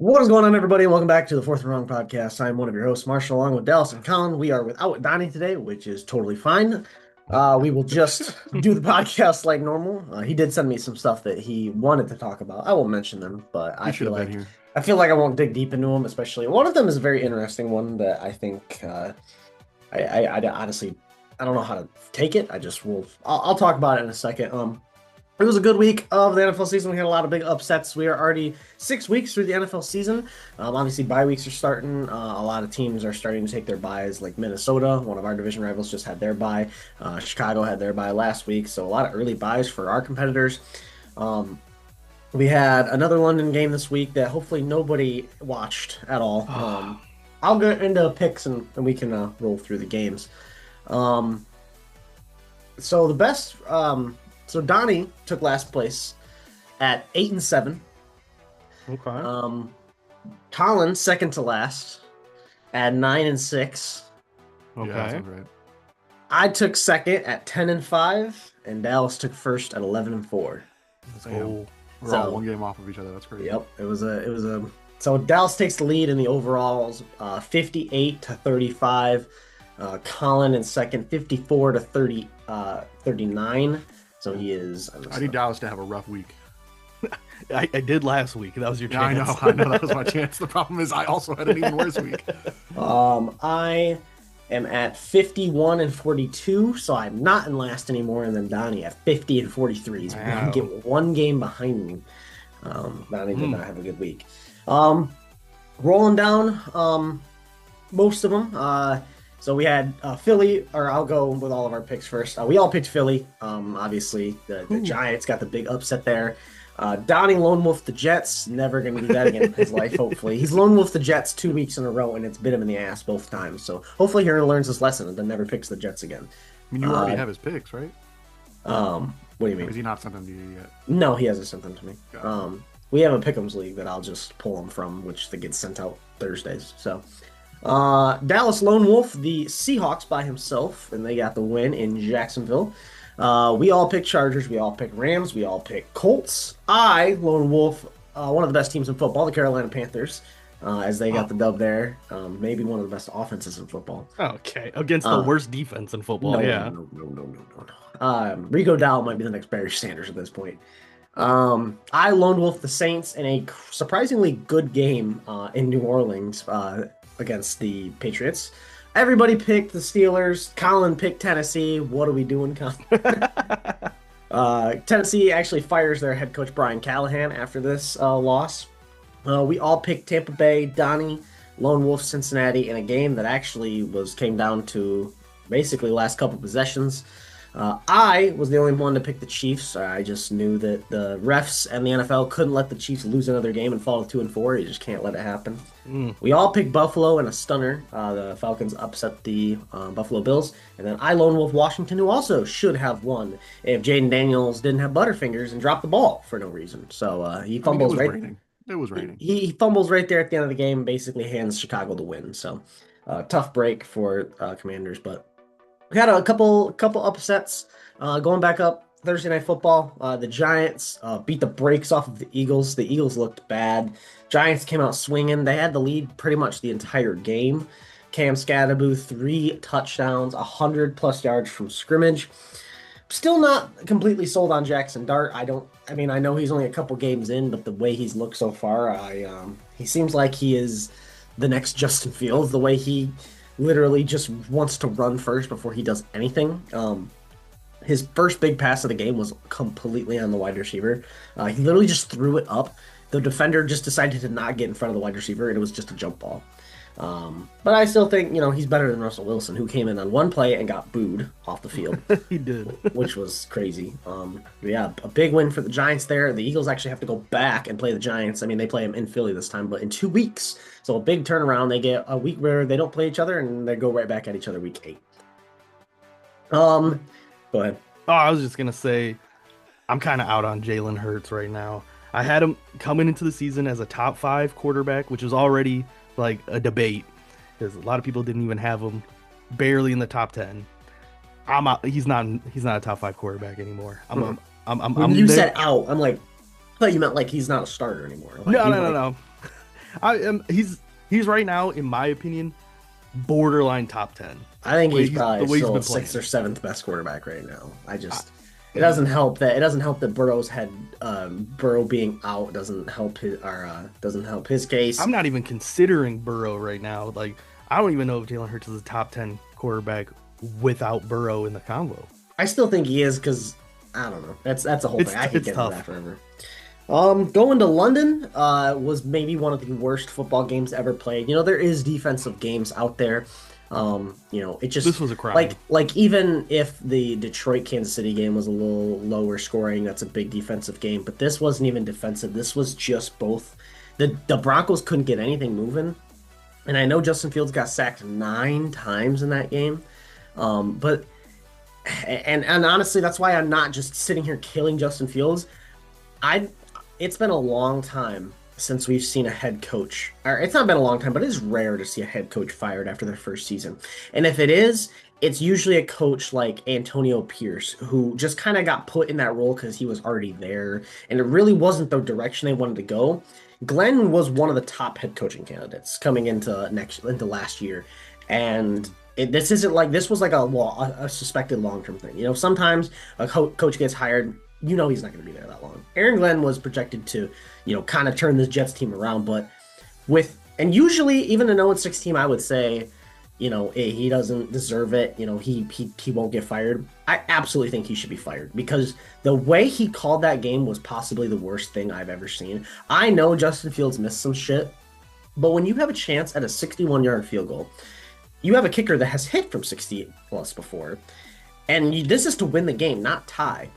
What is going on, everybody? Welcome back to the Fourth and Wrong podcast. I'm one of your hosts, Marshall, along with Dallas and Colin. We are without Donnie today, which is totally fine. We will just do the podcast like normal. He did send me some stuff that he wanted to talk about. I won't mention them, but He should have been here. I feel like I won't dig deep into them. Especially one of them is a very interesting one that I think I honestly I don't know how to take it. I'll talk about it in a second. It was a good week of the NFL season. We had a lot of big upsets. We are already 6 weeks through the NFL season. Obviously, bye weeks are starting. A lot of teams are starting to take their byes, like Minnesota. One of our division rivals just had their bye. Chicago had their bye last week. So a lot of early byes for our competitors. We had another London game this week that hopefully nobody watched at all. I'll get into picks and we can roll through the games. So the best... So Donnie took last place at 8-7. Okay. Colin second to last at 9-6. Okay. Yeah, that sounds right. I took second at 10-5, and Dallas took first at 11-4. That's cool. We're all one game off of each other. That's great. Yep. It was a. So Dallas takes the lead in the overalls, 58-35. Colin in second, 54-39. So he is. I need Dallas to have a rough week. I did last week. That was your chance. Yeah, I know. That was my chance. The problem is I also had an even worse week. I am at 51-42, so I'm not in last anymore. And then Donnie at 50-43. He's one game behind me. Donnie did not have a good week. Rolling down most of them. So we had Philly, or I'll go with all of our picks first. We all picked Philly. Obviously, the Giants got the big upset there. Donnie lone wolf the Jets. Never going to do that again in his life, hopefully. He's lone wolf the Jets 2 weeks in a row, and it's bit him in the ass both times. So hopefully he learns his lesson and then never picks the Jets again. I mean, you already have his picks, right? What do you mean? Has he not sent them to you yet? No, he hasn't sent them to me. We have a Pick'ems league that I'll just pull them from, which they get sent out Thursdays. So... Dallas Lone Wolf, the Seahawks by himself, and they got the win in Jacksonville. We all picked Chargers, we all picked Rams, we all picked Colts. Lone Wolf, one of the best teams in football, the Carolina Panthers, as they got the dub there. Maybe one of the best offenses in football. Okay, against the worst defense in football. No. Rico Dowdle might be the next Barry Sanders at this point. I Lone Wolf the Saints in a surprisingly good game in New Orleans against the Patriots. Everybody picked the Steelers. Colin picked Tennessee. What are we doing, Colin? Tennessee actually fires their head coach Brian Callahan after this loss. We all picked Tampa Bay, Donnie, Lone Wolf, Cincinnati in a game that actually came down to basically last couple possessions. I was the only one to pick the Chiefs. I just knew that the refs and the NFL couldn't let the Chiefs lose another game and fall to 2-4. You just can't let it happen. We all picked Buffalo in a stunner. The Falcons upset the Buffalo Bills. And then I lone wolf Washington, who also should have won if Jaden Daniels didn't have Butterfingers and dropped the ball for no reason. So he fumbles It was raining. He fumbles right there at the end of the game, basically hands Chicago the win. So tough break for Commanders, but we had a couple upsets going back up Thursday Night Football. The Giants beat the brakes off of the Eagles. The Eagles looked bad. Giants came out swinging. They had the lead pretty much the entire game. Cam Scadaboo, 3 touchdowns, 100+ yards from scrimmage. Still not completely sold on Jackson Dart. I know he's only a couple games in, but the way he's looked so far, he seems like he is the next Justin Fields. The way he literally just wants to run first before he does anything. His first big pass of the game was completely on the wide receiver. He literally just threw it up. The defender just decided to not get in front of the wide receiver, and it was just a jump ball. But I still think, he's better than Russell Wilson, who came in on one play and got booed off the field. He did. Which was crazy. A big win for the Giants there. The Eagles actually have to go back and play the Giants. I mean, they play them in Philly this time, but in 2 weeks. So a big turnaround. They get a week where they don't play each other, and they go right back at each other week 8. Go ahead. Oh, I was just going to say, I'm kind of out on Jalen Hurts right now. I had him coming into the season as a top 5 quarterback, which was already like a debate because a lot of people didn't even have him barely in the top 10. I'm out. He's not a top 5 quarterback anymore. When you said out, I'm like, I thought you meant like he's not a starter anymore. Like, no. He's right now, in my opinion, borderline top 10. I think he's The probably way he's still been sixth playing. or seventh best quarterback right now. It doesn't help that Burrow being out doesn't help his case. I'm not even considering Burrow right now. Like, I don't even know if Jalen Hurts is a top 10 quarterback without Burrow in the combo. I still think he is because I don't know. That's a whole thing. I could get into tough. that forever. Going to London was maybe one of the worst football games ever played. You know, there is defensive games out there. It just This was a crime. like even if the Detroit Kansas City game was a little lower scoring, that's a big defensive game. But this wasn't even defensive. This was just both. The Broncos couldn't get anything moving, and I know Justin Fields got sacked 9 times in that game. But honestly, that's why I'm not just sitting here killing Justin Fields. It's been a long time since we've seen a head coach, or it's not been a long time, but it is rare to see a head coach fired after their first season. And if it is, it's usually a coach like Antonio Pierce, who just kind of got put in that role because he was already there, and it really wasn't the direction they wanted to go. Glenn was one of the top head coaching candidates coming into last year, and this was like a suspected long-term thing. You know, sometimes a coach gets hired, you know he's not going to be there that long. Aaron Glenn was projected to, kind of turn this Jets team around, but usually even a 0-6 team, I would say, he doesn't deserve it. He won't get fired. I absolutely think he should be fired because the way he called that game was possibly the worst thing I've ever seen. I know Justin Fields missed some shit, but when you have a chance at a 61-yard field goal, you have a kicker that has hit from 60 plus before, and this is to win the game, not tie.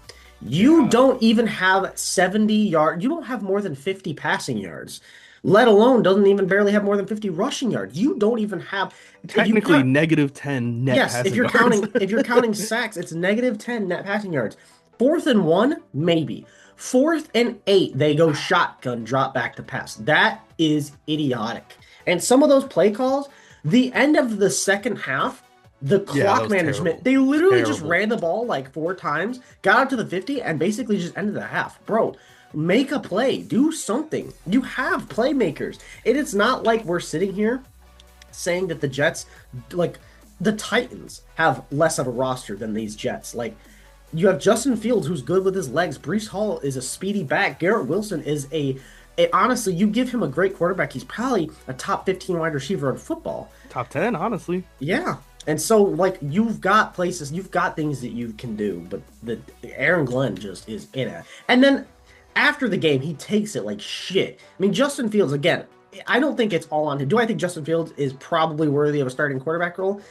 You don't even have 70 yards. You don't have more than 50 passing yards, let alone doesn't even barely have more than 50 rushing yards. You don't even have technically negative 10 net yes, passing if you're yards. if you're counting sacks, it's negative 10 net passing yards. 4th and 1, maybe. 4th and 8, they go shotgun, drop back to pass. That is idiotic. And some of those play calls, the end of the second half, the clock management, they literally just ran the ball like 4 times, got out to the 50, and basically just ended the half. Bro, make a play. Do something. You have playmakers. It's not like we're sitting here saying that the Jets, like the Titans, have less of a roster than these Jets. Like, you have Justin Fields, who's good with his legs. Breece Hall is a speedy back. Garrett Wilson is honestly, you give him a great quarterback, he's probably a top 15 wide receiver in football. Top 10, honestly. Yeah. And so, like, you've got things that you can do, but the Aaron Glenn just is in it. And then after the game, he takes it like shit. I mean, Justin Fields, again, I don't think it's all on him. Do I think Justin Fields is probably worthy of a starting quarterback role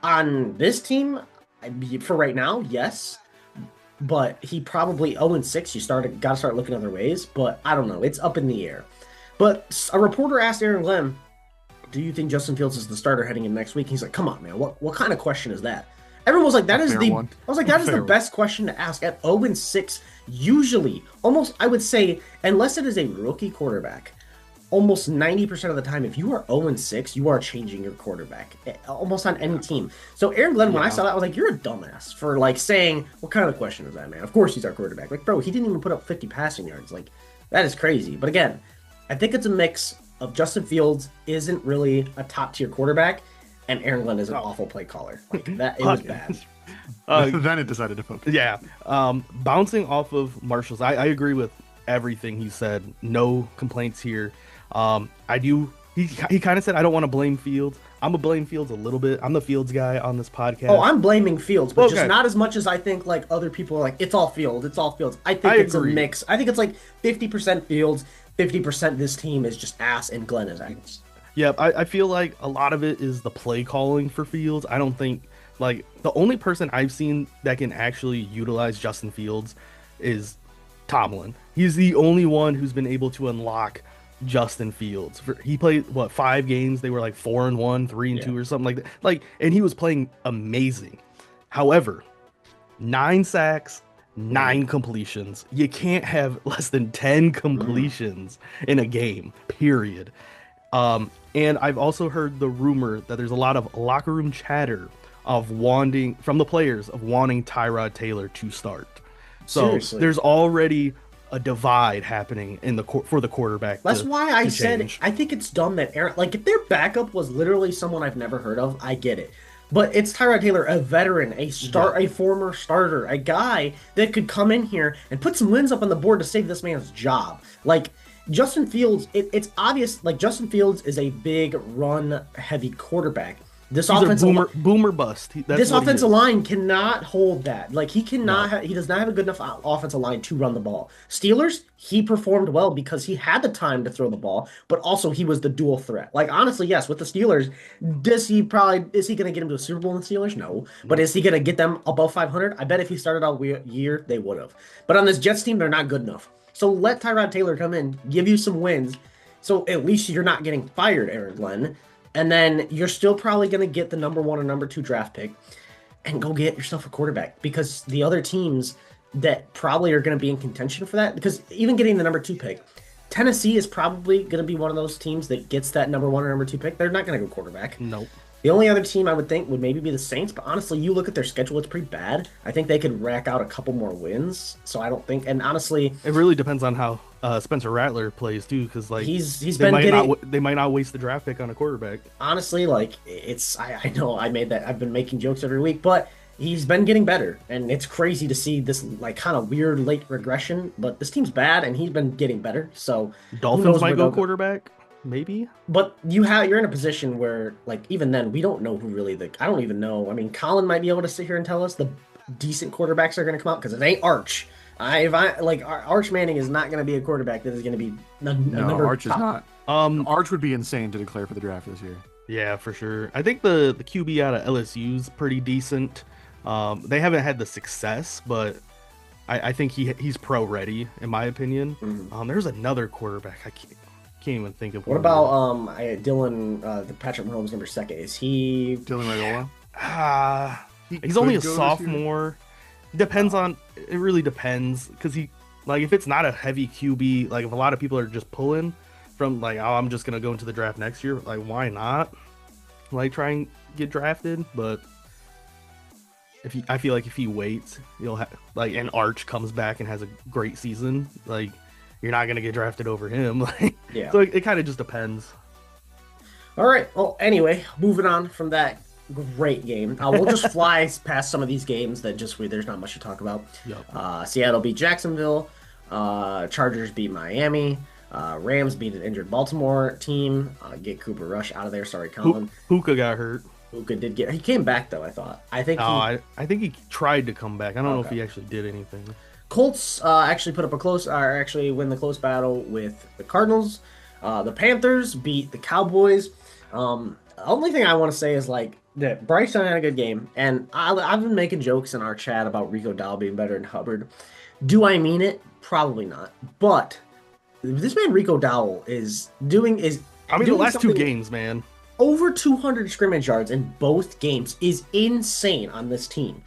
on this team? For right now, yes. But he probably 0-6. Got to start looking other ways. But I don't know. It's up in the air. But a reporter asked Aaron Glenn, do you think Justin Fields is the starter heading in next week? He's like, come on, man. What kind of question is that? Everyone was like, that is the best question to ask at 0-6. Usually, almost, I would say, unless it is a rookie quarterback, almost 90% of the time, if you are 0-6, you are changing your quarterback almost on any team. So Aaron Glenn, when I saw that, I was like, you're a dumbass for like saying, what kind of question is that, man? Of course he's our quarterback. Like, bro, he didn't even put up 50 passing yards. Like, that is crazy. But again, I think it's a mix of Justin Fields isn't really a top tier quarterback, and Aaron Glenn is an awful play caller. Like that, it was bad. Then it decided to focus. Yeah. Bouncing off of Marshall's, I agree with everything he said. No complaints here. He kind of said, I don't want to blame Fields. I'm going to blame Fields a little bit. I'm the Fields guy on this podcast. Oh, I'm blaming Fields, but just not as much as I think like other people are like, it's all Fields. It's all Fields. I think it's a mix. I think it's like 50% Fields, 50% this team is just ass, and Glenn is ass. Yeah, I feel like a lot of it is the play calling for Fields. I don't think, like, the only person I've seen that can actually utilize Justin Fields is Tomlin. He's the only one who's been able to unlock Justin Fields. He played, 5 games? They were like 4-1, 3-2 or something like that. Like, and he was playing amazing. However, 9 sacks, 9 completions. You can't have less than 10 completions in a game, period. And I've also heard the rumor that there's a lot of locker room chatter from the players of wanting Tyrod Taylor to start. So seriously, there's already a divide happening in the for the quarterback That's why I to said change. I think it's dumb that Aaron, like, if their backup was literally someone I've never heard of, I get it. But it's Tyrod Taylor, a veteran, Yeah. a former starter, a guy that could come in here and put some wins up on the board to save this man's job. Like, Justin Fields, it's obvious. Like, Justin Fields is a big run heavy quarterback. This He's a offensive boomer bust. That's this what he offensive is. line cannot hold that. Like, he cannot. No. He does not have a good enough offensive line to run the ball. Steelers, he performed well because he had the time to throw the ball, but also he was the dual threat. Like, honestly, yes, with the Steelers, is he going to get him to a Super Bowl in the Steelers? No, but Nope. is he going to get them above 500? I bet if he started out year, they would have. But on this Jets team, they're not good enough. So let Tyrod Taylor come in, give you some wins, so at least you're not getting fired, Aaron Glenn. And then you're still probably going to get the number 1 or number 2 draft pick and go get yourself a quarterback, because the other teams that probably are going to be in contention for that, because even getting the number 2 pick, Tennessee is probably going to be one of those teams that gets that number 1 or number 2 pick. They're not going to go quarterback. Nope. The only other team I would think would maybe be the Saints, but honestly, you look at their schedule, it's pretty bad. I think they could rack out a couple more wins. So I don't think, and honestly, It really depends on how Spencer Rattler plays too, because like he's they been might getting not they might not waste the draft pick on a quarterback. honestly, like, it's I know I made that, I've been making jokes every week, but he's been getting better, and it's crazy to see this, like, kind of weird late regression. But this team's bad, and he's been getting better. So who Dolphins knows might where go they'll go. quarterback, maybe. But you're in a position where, like, even then we don't know who really the I don't even know. I mean, Colin might be able to sit here and tell us the decent quarterbacks are going to come out, because it ain't Arch. If I like Arch Manning is not going to be a quarterback that is going to be a No, number Arch is top. not. Um, Arch would be insane to declare for the draft this year. yeah, for sure. I think the QB out of LSU's pretty decent. They haven't had the success, but I think he's pro ready in my opinion. Mhm. There's another quarterback I can't even think of. What about Dylan, the Patrick Mahomes number 2? Is he? Dylan Raiola. He's only a could go this year. sophomore. Depends on it. Really depends, because he, like, if it's not a heavy QB, like if a lot of people are just pulling from like, oh, I'm just gonna go into the draft next year, like why not? Like try and get drafted, but I feel like if he waits, you'll have like, and Arch comes back and has a great season, like you're not gonna get drafted over him. Like, Yeah. so it kind of just depends. All right. Well, anyway, moving on from that great game. We'll just fly past some of these games that there's not much to talk about. Yep. Seattle beat Jacksonville. Chargers beat Miami. Rams beat an injured Baltimore team. Get Cooper Rush out of there. Sorry, Colin. Puka got hurt. Puka did he came back though, I thought. I think I think he tried to come back. I don't know if Okay. he actually did anything. Colts actually put up actually win the close battle with the Cardinals. The Panthers beat the Cowboys. The only thing I want to say is, like, that Bryce Young had a good game, and I've been making jokes in our chat about Rico Dowdle being better than Hubbard. Do I mean it? Probably not. But this man Rico Dowdle is doing The doing last two something- games, man. over 200 scrimmage yards in both games is insane on this team.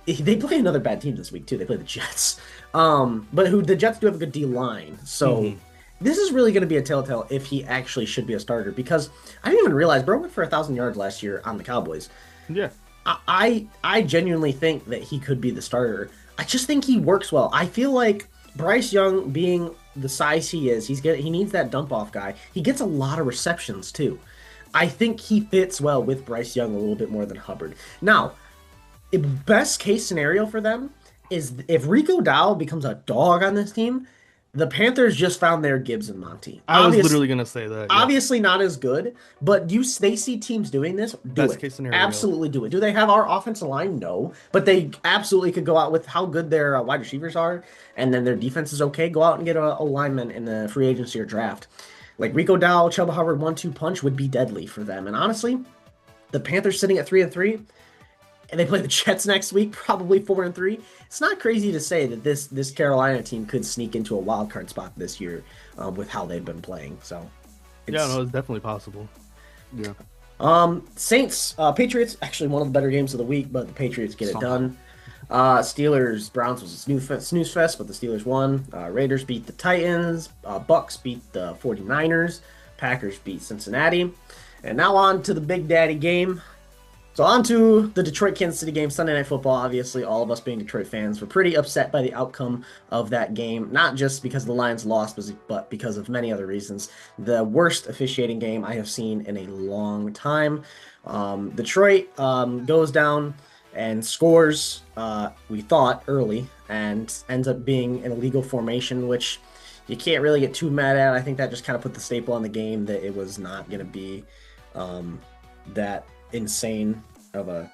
They play another bad team this week too. They play the Jets, but the Jets do have a good D line, so this is really going to be a telltale if he actually should be a starter. Because I didn't even realize Burrow went for 1,000 yards last year on the Cowboys. Yeah. I genuinely think that he could be the starter. I just think he works well. I feel like Bryce Young, being the size he is, he needs that dump off guy. He gets a lot of receptions too. I think he fits well with Bryce Young a little bit more than Hubbard. Now, the best case scenario for them is if Rico Dowdle becomes a dog on this team, the Panthers just found their Gibbs and Monty. I was literally gonna say that. Yeah. Obviously not as good, but they see teams doing this. Best case scenario. Absolutely do it. Do they have our offensive line? No, but they absolutely could go out with how good their wide receivers are, and then their defense is okay. Go out and get a lineman in the free agency or draft. Like Rico Dowdle, Chuba Hubbard 1-2 punch would be deadly for them. And honestly, the Panthers sitting at 3-3, and they play the Jets next week, probably 4-3. It's not crazy to say that this Carolina team could sneak into a wild card spot this year with how they've been playing. So, Yeah, no, it's definitely possible. Yeah. Saints, Patriots, actually one of the better games of the week, but the Patriots get it done. Steelers, Browns was a snooze fest, but the Steelers won. Raiders beat the Titans. Bucs beat the 49ers. Packers beat Cincinnati. And now on to the Big Daddy game. So on to the Detroit Kansas City game, Sunday Night Football. Obviously, all of us being Detroit fans were pretty upset by the outcome of that game, not just because the Lions lost, but because of many other reasons. The worst officiating game I have seen in a long time. Detroit goes down and scores, we thought, early, and ends up being an illegal formation, which you can't really get too mad at. I think that just kind of put the staple on the game that it was not going to be that insane of a.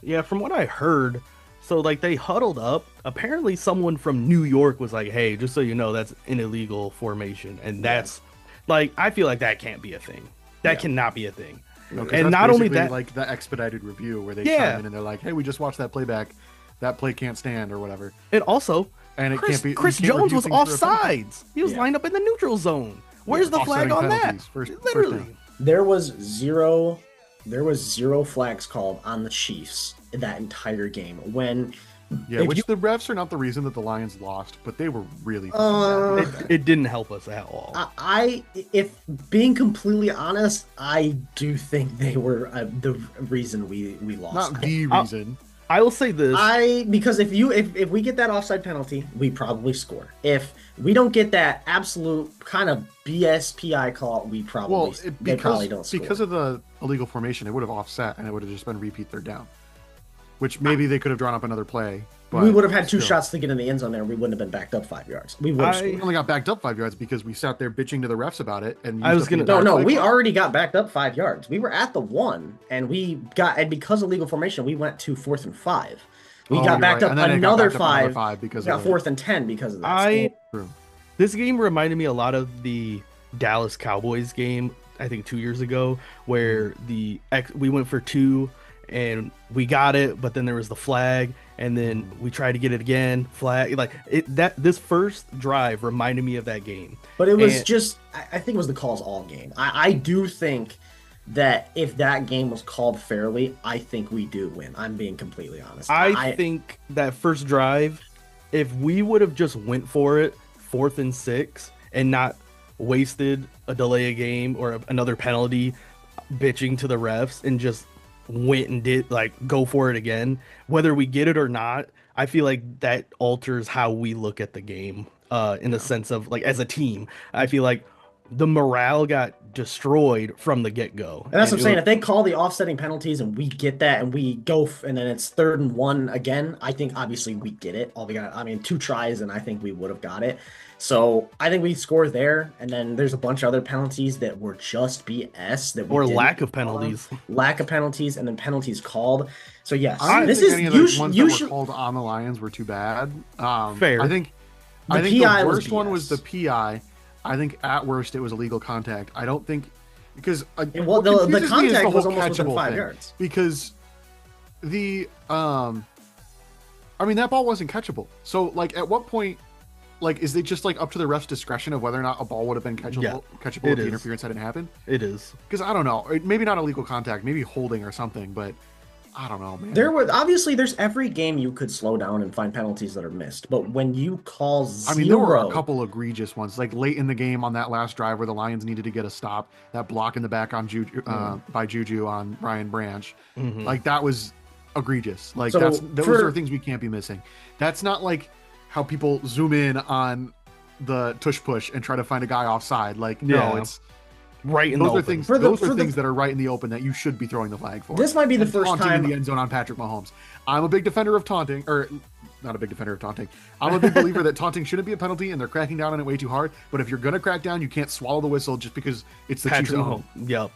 Yeah, from what I heard, so like they huddled up. Apparently, someone from New York was like, "Hey, just so you know, that's an illegal formation," and that's like I feel like that can't be a thing. That cannot be a thing. No, and not only that, like the expedited review where they chime in and they're like, "Hey, we just watched that playback. That play can't stand," or whatever. And also, and it can't be. Chris Jones was offsides. He was lined up in the neutral zone. Where's the flag on that? Literally, there was zero flags called on the Chiefs that entire game. When the refs are not the reason that the Lions lost, but they were really. It didn't help us at all. If being completely honest, I do think they were the reason we lost. Not the reason. I will say this. Because if we get that offside penalty, we probably score. If we don't get that absolute kind of BS PI call, we probably probably don't score. Because of the illegal formation, it would have offset and it would have just been repeat third down. Which maybe they could have drawn up another play. But we would have had two shots to get in the end zone there. We wouldn't have been backed up 5 yards. We would have scored. We only got backed up 5 yards because we sat there bitching to the refs about it. And we already got backed up 5 yards. We were at the 1, and because of legal formation, we went to 4th and 5. We got backed up another 5 because got 4th and 10 because of that. This game reminded me a lot of the Dallas Cowboys game, I think 2 years ago, where we went for 2 and we got it, but then there was the flag, and then we tried to get it again, flag. This first drive reminded me of that game. But it was I think it was the calls all game. I do think that if that game was called fairly, I think we do win. I'm being completely honest. I think that first drive, if we would have just went for it, 4th and 6, and not wasted a delay a game or another penalty bitching to the refs and just went and did go for it again, whether we get it or not, I feel like that alters how we look at the game in the sense of as a team. I feel like the morale got destroyed from the get-go. And that's what I'm saying. If they call the offsetting penalties and we get that and we go and then it's 3rd and 1 again, I think obviously we get it. 2 tries and I think we would have got it. So I think we score there, and then there's a bunch of other penalties that were just BS lack of penalties, and then penalties called. So yes, I don't think any of the ones that were called on the Lions were too bad. Fair. I think the worst one was the PI. I think at worst it was illegal contact. I don't think because the contact was almost within 5 yards because that ball wasn't catchable. So at what point? Is it just up to the ref's discretion of whether or not a ball would have been catchable if the interference hadn't happened? It is. Because I don't know. Maybe not illegal contact, maybe holding or something, but I don't know, man. There's every game you could slow down and find penalties that are missed. But when you call 0... there were a couple egregious ones, late in the game on that last drive where the Lions needed to get a stop, that block in the back on by Juju on Ryan Branch. Mm-hmm. That was egregious. Those are things we can't be missing. That's not how people zoom in on the tush push and try to find a guy offside. It's right in the open. Those are things that are right in the open that you should be throwing the flag for. This might be the first time in the end zone on Patrick Mahomes. I'm a big defender of taunting, or not a big defender of taunting. I'm a big believer that taunting shouldn't be a penalty, and they're cracking down on it way too hard. But if you're gonna crack down, you can't swallow the whistle just because it's the Chiefs' own. Yep.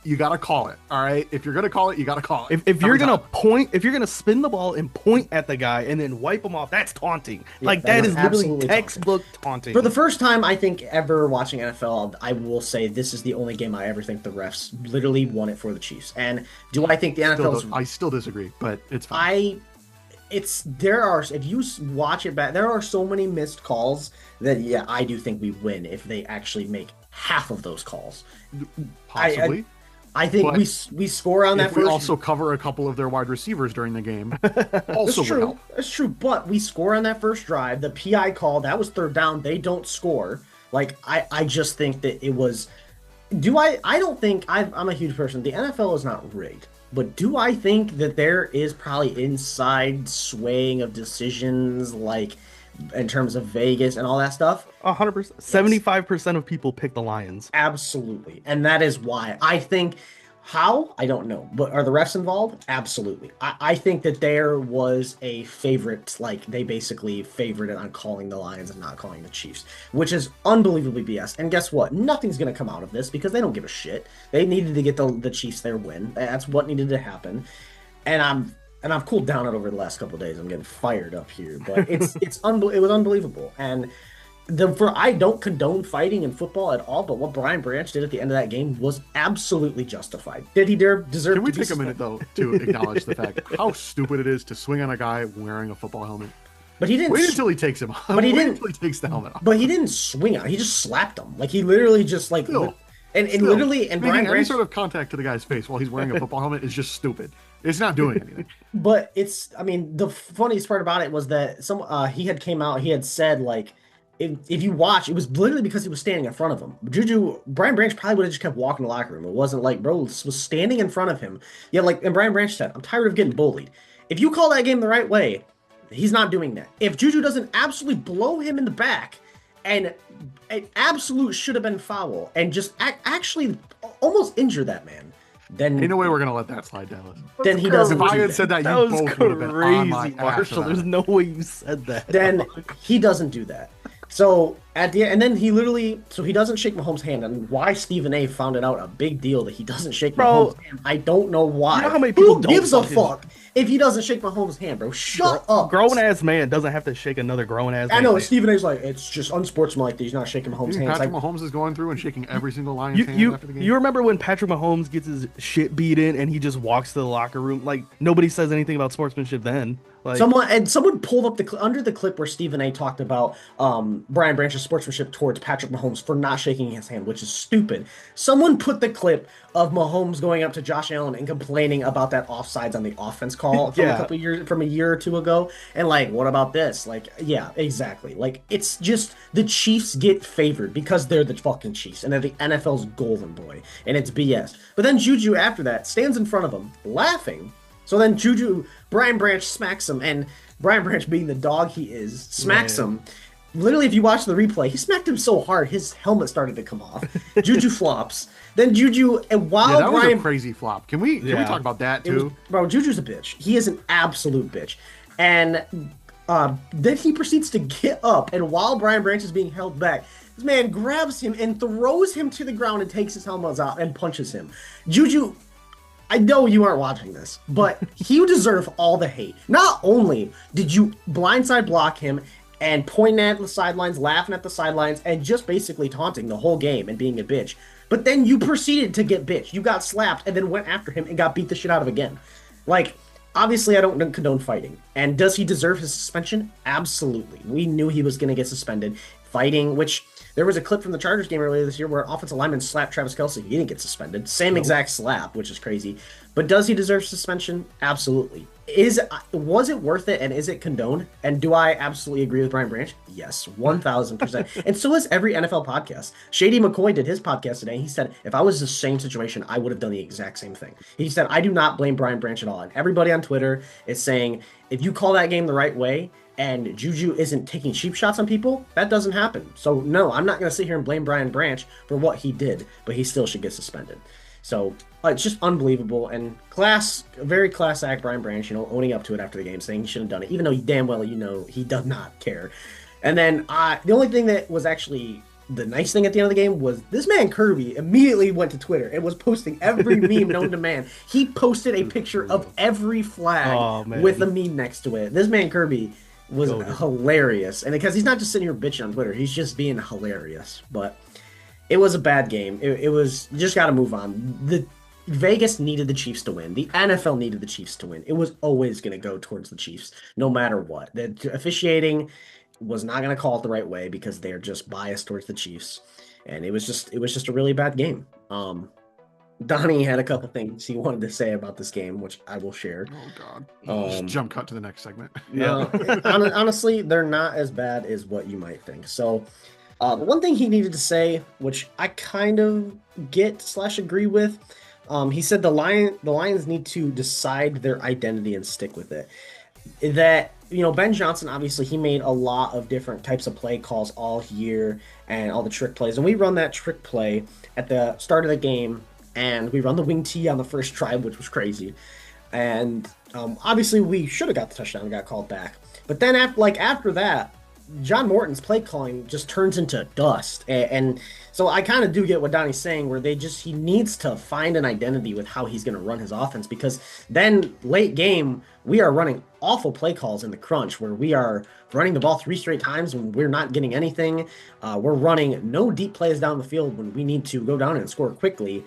You gotta call it. All right. If you're gonna call it, you gotta call it. If you're gonna point, if you're gonna spin the ball and point at the guy and then wipe him off, that's taunting. That is literally textbook taunting. For the first time I think ever watching NFL, I will say this is the only game I ever think the refs literally won it for the Chiefs. And do I think the NFL? I still disagree, but it's fine. If you watch it back, there are so many missed calls that I do think we win if they actually make half of those calls. Possibly. I think we score on that if first. We also cover a couple of their wide receivers during the game. Also, that's true. That's true. But we score on that first drive. The PI call, that was 3rd down. They don't score. I just think that it was do I don't think I'm a huge person. The NFL is not rigged, but do I think that there is probably inside swaying of decisions, like in terms of Vegas and all that stuff? 100%. Yes. 75% of people pick the Lions. Absolutely. And that is why I think how, I don't know. But are the refs involved? Absolutely. I think that there was a favorite, like they basically favored it on calling the Lions and not calling the Chiefs, which is unbelievably BS. And guess what? Nothing's going to come out of this because they don't give a shit. They needed to get the Chiefs their win. That's what needed to happen. And I've cooled down it over the last couple of days. I'm getting fired up here, but it was unbelievable. And I don't condone fighting in football at all, but what Brian Branch did at the end of that game was absolutely justified. Did he deserve Can we to be take a minute though to acknowledge the fact how stupid it is to swing on a guy wearing a football helmet? But he didn't. Wait until he takes him off. But he Wait didn't. until he takes the helmet off. But he didn't swing on. He just slapped him. Like he literally just like Still, and Still, literally and making Brian any Branch. sort of contact to the guy's face while he's wearing a football helmet is just stupid. It's not doing anything. But I mean, the funniest part about it was that he had came out, he had said like, if you watch, it was literally because he was standing in front of him. Brian Branch probably would have just kept walking the locker room. It wasn't like, bro, this was standing in front of him. Yeah, like, and Brian Branch said, I'm tired of getting bullied. If you call that game the right way, he's not doing that. If Juju doesn't absolutely blow him in the back, and an absolute should have been foul, and just actually almost injure that man, then Ain't no way we're gonna let that slide, Dallas. then he doesn't. If I do had that. said that, That you was both would have been on my crazy, ass Marshall. about There's it. no way you said that. Then he doesn't do that. So at the end, and then he doesn't shake Mahomes' hand. And why Stephen A. found it out a big deal that he doesn't shake Bro, Mahomes' hand. I don't know why. you know how many people Who don't gives a fucking- fuck if he doesn't shake Mahomes' hand, bro? Shut up. Grown ass man doesn't have to shake another grown ass. I know man. Stephen A.'s like, it's just unsportsmanlike that he's not shaking Mahomes' You think hands. Patrick Like, Mahomes is going through and shaking every single Lions hand You after the game. you remember when Patrick Mahomes gets his shit beat in and he just walks to the locker room? Like nobody says anything about sportsmanship then. Like someone pulled up under the clip where Stephen A. talked about Brian Branch's sportsmanship towards Patrick Mahomes for not shaking his hand, which is stupid. Someone put the clip of Mahomes going up to Josh Allen and complaining about that offsides on the offense call from a year or two ago, and like, what about this? Like, yeah, exactly. Like, it's just the Chiefs get favored because they're the fucking Chiefs and they're the NFL's golden boy, and it's BS. But then Juju after that stands in front of him laughing. So then Brian Branch smacks him, and Brian Branch, being the dog he is, smacks him. Literally, if you watch the replay, he smacked him so hard, his helmet started to come off. Juju flops. Then Juju, and while that was Brian... a crazy flop. Can we talk about that too? Bro, Juju's a bitch. He is an absolute bitch. And then he proceeds to get up, and while Brian Branch is being held back, this man grabs him and throws him to the ground and takes his helmet out and punches him. Juju... I know you aren't watching this, but you deserve all the hate. Not only did you blindside block him and pointing at the sidelines, laughing at the sidelines, and just basically taunting the whole game and being a bitch, but then you proceeded to get bitched. You got slapped and then went after him and got beat the shit out of again. Like, obviously, I don't condone fighting. And does he deserve his suspension? Absolutely. We knew he was going to get suspended. Fighting, which... There was a clip from the Chargers game earlier this year where an offensive lineman slapped Travis Kelce. He didn't get suspended. Same exact slap, which is crazy. But does he deserve suspension? Absolutely. Was it worth it, and is it condoned? And do I absolutely agree with Brian Branch? Yes, 1,000%. And so is every NFL podcast. Shady McCoy did his podcast today. He said, if I was in the same situation, I would have done the exact same thing. He said, I do not blame Brian Branch at all. And everybody on Twitter is saying, if you call that game the right way, and Juju isn't taking cheap shots on people, that doesn't happen. So no, I'm not going to sit here and blame Brian Branch for what he did, but he still should get suspended. So it's just unbelievable, and very class act Brian Branch, owning up to it after the game, saying he shouldn't have done it, even though damn well he does not care. And then the only thing that was actually the nice thing at the end of the game was this man Kirby immediately went to Twitter and was posting every meme known to man. He posted a picture of every flag with a meme next to it. This man Kirby was hilarious, and because he's not just sitting here bitching on Twitter, he's just being hilarious. But it was a bad game. It was, you just got to move on. The Vegas needed the Chiefs to win. The NFL needed the Chiefs to win. It was always going to go towards the Chiefs, no matter what. The officiating was not going to call it the right way because they're just biased towards the Chiefs, and it was just a really bad game. Donnie had a couple things he wanted to say about this game, which I will share. Oh God! Just jump cut to the next segment. Yeah. Honestly, they're not as bad as what you might think. So, The one thing he needed to say, which I kind of get slash agree with, he said the Lions need to decide their identity and stick with it. That Ben Johnson, obviously he made a lot of different types of play calls all year and all the trick plays, and we run that trick play at the start of the game, and we run the wing T on the first drive, which was crazy. And obviously we should have got the touchdown and got called back, but then after that, John Morton's play calling just turns into dust. And so I kind of do get what Donnie's saying, where he needs to find an identity with how he's going to run his offense, because then late game, we are running awful play calls in the crunch where we are running the ball 3 straight times when we're not getting anything. We're running no deep plays down the field when we need to go down and score quickly.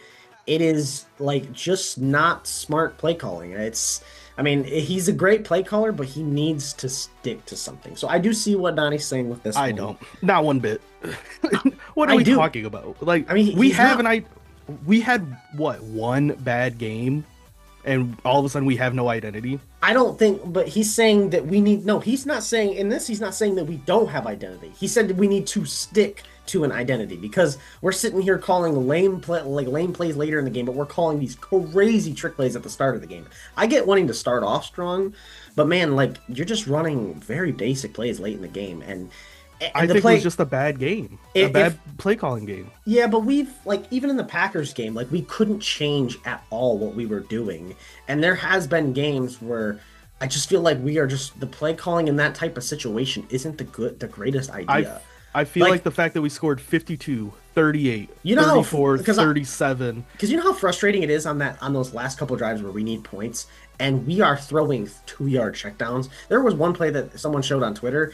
It is like just not smart play calling. He's a great play caller, but he needs to stick to something. So I do see what Donnie's saying with this. I don't. Not one bit. What are we talking about? Like, we had what, one bad game, and all of a sudden we have no identity? I don't think, but he's saying that he's not saying that we don't have identity. He said that we need to stick to an identity, because we're sitting here calling lame plays later in the game, but we're calling these crazy trick plays at the start of the game. I get wanting to start off strong, but man, you're just running very basic plays late in the game, and I think it was just a bad game, a bad play calling game. Yeah, but we've even in the Packers game, we couldn't change at all what we were doing, and there has been games where I just feel like we are just the play calling in that type of situation isn't the greatest idea. I feel like the fact that we scored 52, 38, 34, 37. Because you know how frustrating it is on those last couple drives where we need points and we are throwing 2-yard checkdowns. There was one play that someone showed on Twitter.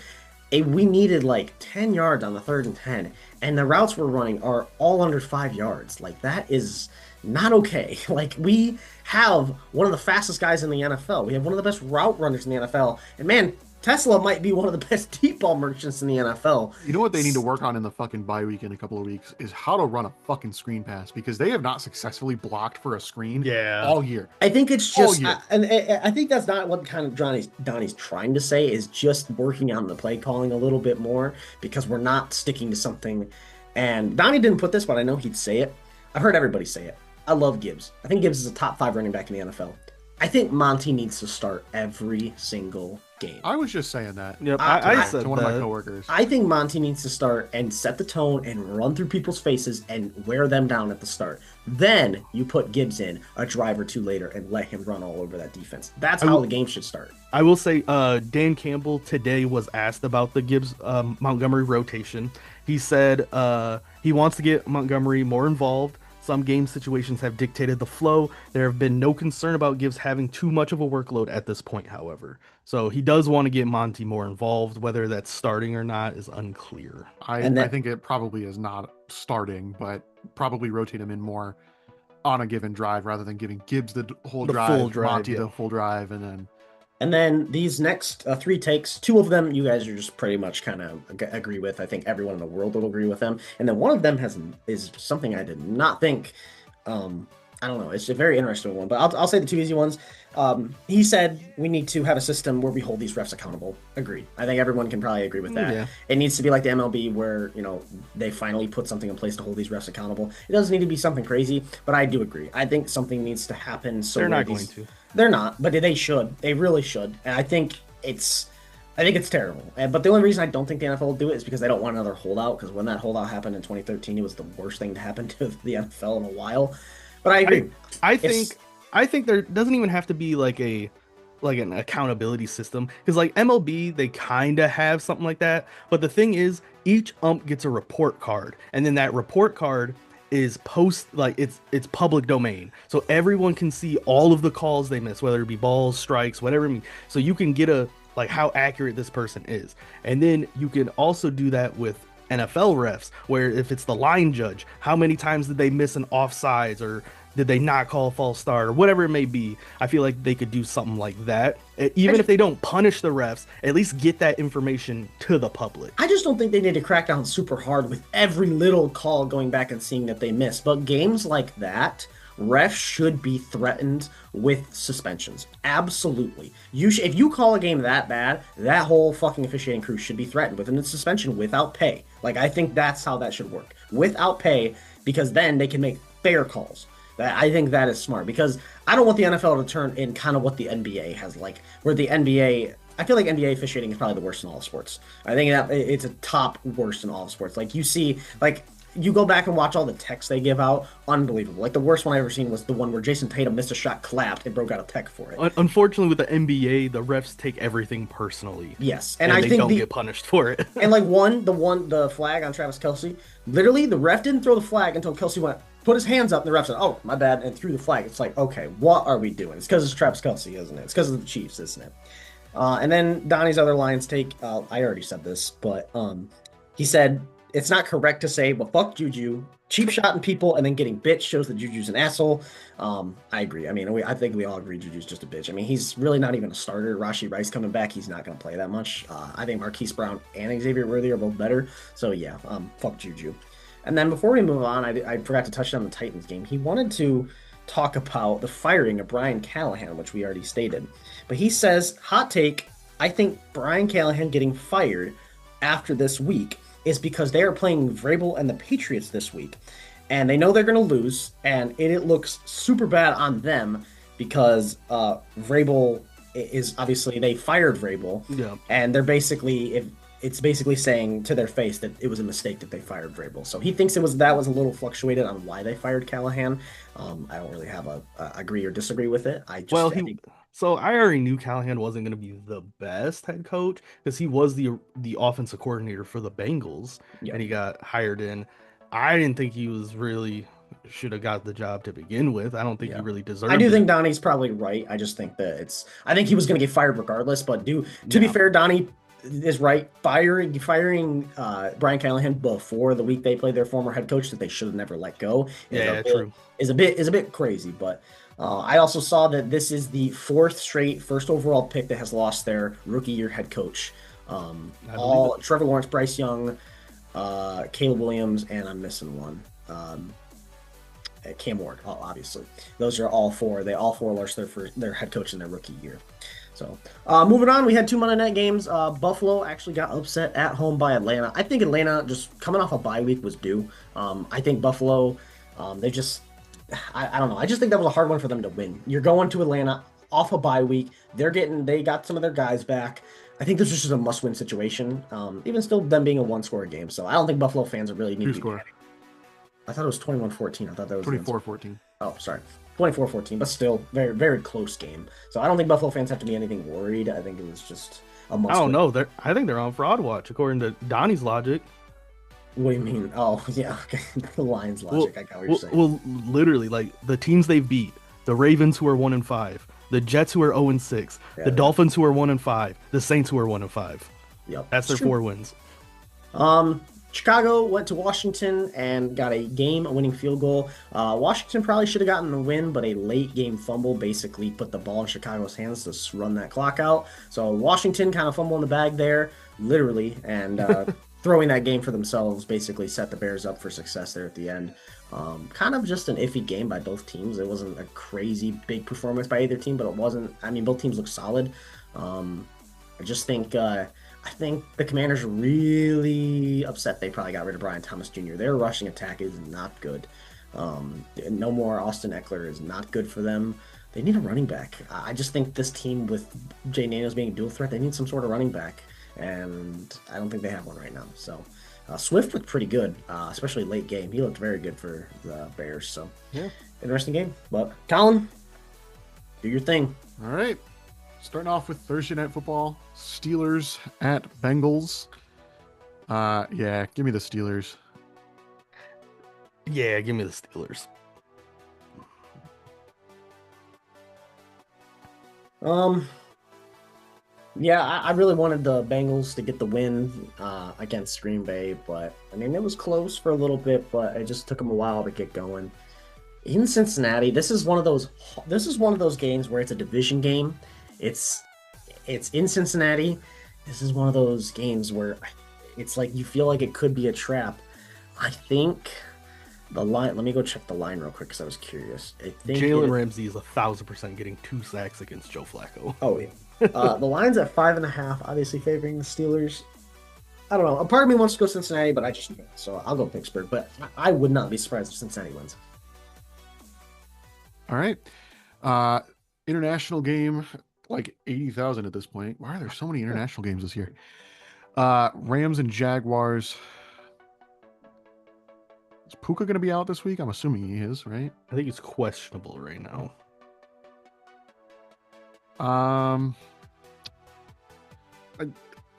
We needed 10 yards on the 3rd and 10, and the routes we're running are all under 5 yards. That is not okay. We have one of the fastest guys in the NFL. We have one of the best route runners in the NFL. And man, Tesla might be one of the best deep ball merchants in the NFL. You know what they need to work on in the fucking bye week in a couple of weeks is how to run a fucking screen pass, because they have not successfully blocked for a screen all year. I think it's just, and I think that's not what kind of Donnie's trying to say, is just working on the play calling a little bit more, because we're not sticking to something. And Donnie didn't put this, but I know he'd say it. I've heard everybody say it. I love Gibbs. I think Gibbs is a top 5 running back in the NFL. I think Monty needs to start every single game. I was just saying that. Yep, I said to one of my coworkers. I think Monty needs to start and set the tone and run through people's faces and wear them down at the start. Then you put Gibbs in a drive or two later and let him run all over that defense. That's how the game should start. I will say Dan Campbell today was asked about the Gibbs Montgomery rotation. He said he wants to get Montgomery more involved. Some game situations have dictated the flow. There have been no concern about Gibbs having too much of a workload at this point, however. So he does want to get Monty more involved. Whether that's starting or not is unclear. I think it probably is not starting, but probably rotate him in more on a given drive rather than giving Gibbs the whole drive, Monty the full drive, And then these next 3 takes, 2 of them you guys are just pretty much kind of agree with. I think everyone in the world will agree with them. And then one of them is something I did not think. I don't know. It's a very interesting one, but I'll say the 2 easy ones. He said we need to have a system where we hold these refs accountable. Agreed. I think everyone can probably agree with that. Yeah. It needs to be like the MLB where, they finally put something in place to hold these refs accountable. It doesn't need to be something crazy, but I do agree. I think something needs to happen. So they're not going to. They're not, but they should. They really should. And I think it's terrible. But the only reason I don't think the NFL will do it is because they don't want another holdout. Because when that holdout happened in 2013, it was the worst thing to happen to the NFL in a while. But I agree. I think there doesn't even have to be an accountability system, because MLB, they kind of have something like that. But the thing is, each ump gets a report card, and then that report card is it's public domain, so everyone can see all of the calls they miss, whether it be balls, strikes, whatever it means. So you can get how accurate this person is, and then you can also do that with NFL refs, where if it's the line judge, how many times did they miss an offsides, or did they not call a false start, or whatever it may be. I feel like they could do something like that. Even if they don't punish the refs, at least get that information to the public. I just don't think they need to crack down super hard with every little call going back and seeing that they missed. But games like that, refs should be threatened with suspensions. Absolutely. If you call a game that bad, that whole fucking officiating crew should be threatened with a suspension without pay. Like I think that's how that should work without pay, because then they can make fair calls. I think that is smart because I don't want the NFL to turn in kind of what the NBA has like, where the NBA. I feel like NBA officiating is probably the worst in all of sports. I think that it's a top worst in all of sports. Like you see, like you go back and watch all the texts they give out, unbelievable. Like the worst one I ever seen was the one where Jason Tatum missed a shot, clapped, and broke out a tech for it. Unfortunately, with the NBA, the refs take everything personally. Yes, and I they think don't get punished for it. and like the flag on Travis Kelce, literally the ref didn't throw the flag until Kelce put his hands up, and the ref said, "Oh, my bad," and threw the flag. It's like, okay, what are we doing? It's because it's Travis Kelce, isn't it? It's because of the Chiefs, isn't it? And then Donnie's other Lions take. I already said this, but he said it's not correct to say, "But fuck Juju, cheap shotting people and then getting bitch shows that Juju's an asshole." I agree. I mean, I think we all agree Juju's just a bitch. I mean, he's really not even a starter. Rashee Rice coming back, he's not going to play that much. I think Marquise Brown and Xavier Worthy are both better. So yeah, fuck Juju. And then before we move on, I forgot to touch on the Titans game. He wanted to talk about the firing of Brian Callahan, which we already stated. But he says, hot take, I think Brian Callahan getting fired after this week is because they are playing Vrabel and the Patriots this week. And they know they're going to lose, and it looks super bad on them because Vrabel is obviously, they fired Vrabel. Yeah. And they're basically, it's basically saying to their face that it was a mistake that they fired Vrabel. So he thinks that was a little fluctuated on why they fired Callahan. I don't really have a agree or disagree with it. So I already knew Callahan wasn't going to be the best head coach because he was the offensive coordinator for the Bengals, and he got hired in. I didn't think he was really should have got the job to begin with. I don't think he really deserved it. I do think Donnie's probably right. I just think that I think he was going to get fired regardless. But to be fair, Donnie is right. Firing Brian Callahan before the week they played their former head coach that they should have never let go is a bit crazy. But I also saw that this is the fourth straight first overall pick that has lost their rookie year head coach. Trevor Lawrence, Bryce Young, Caleb Williams, and I'm missing one. Cam Ward, obviously. Those are all four. They all four lost their head coach in their rookie year. So moving on, we had two Monday night games. Buffalo actually got upset at home by Atlanta. I think Atlanta, just coming off a bye week, was due. I think Buffalo, they just, I don't know. I just think that was a hard one for them to win. You're going to Atlanta off a bye week. They got some of their guys back. I think this was just a must-win situation. Even still, them being a one-score game. So I don't think Buffalo fans are really need to be. I thought it was 21-14. I thought that was 24-14. Oh, sorry. 24-14, but still very, very close game. So I don't think Buffalo fans have to be anything worried. I think it was just a must. I don't know. I think they're on fraud watch according to Donnie's logic. What do you mean? Oh, yeah. Okay. The Lions logic. I got what you're saying. Well, literally, like the teams they've beat: the Ravens, who are 1-5, the Jets, who are 0-6, the Dolphins, who are 1-5, the Saints, who are 1-5. Yep, that's their 4 wins. Chicago went to Washington and got a game-winning field goal. Washington probably should have gotten the win, but a late-game fumble basically put the ball in Chicago's hands to run that clock out. So Washington kind of fumbled in the bag there, literally, and throwing that game for themselves basically set the Bears up for success there at the end. Kind of just an iffy game by both teams. It wasn't a crazy big performance by either team, but it wasn't. I mean, both teams looked solid. I just think I think the Commanders are really upset they probably got rid of Brian Thomas Jr. Their rushing attack is not good. No more Austin Eckler is not good for them. They need a running back. I just think this team with Jay Daniels being a dual threat, they need some sort of running back, and I don't think they have one right now. So Swift looked pretty good, especially late game. He looked very good for the Bears. So yeah, interesting game. But Colin, do your thing. All right. Starting off with Thursday Night Football, Steelers at Bengals. Yeah, give me the Steelers. Yeah, give me the Steelers. Yeah, I really wanted the Bengals to get the win against Green Bay, but I mean it was close for a little bit, but it just took them a while to get going. In Cincinnati, this is one of those games where it's a division game. It's in Cincinnati. This is one of those games where it's like you feel like it could be a trap. I think the line. Let me go check the line real quick because I was curious. I think Jalen Ramsey is 1,000% getting 2 sacks against Joe Flacco. Oh yeah. The line's at 5.5, obviously favoring the Steelers. I don't know. A part of me wants to go Cincinnati, but I just can't. So I'll go Pittsburgh. But I would not be surprised if Cincinnati wins. All right. International game, like 80,000 at this point. Why are there so many international games this year? Rams and Jaguars. Is Puka going to be out this week? I'm assuming he is, right? I think it's questionable right now.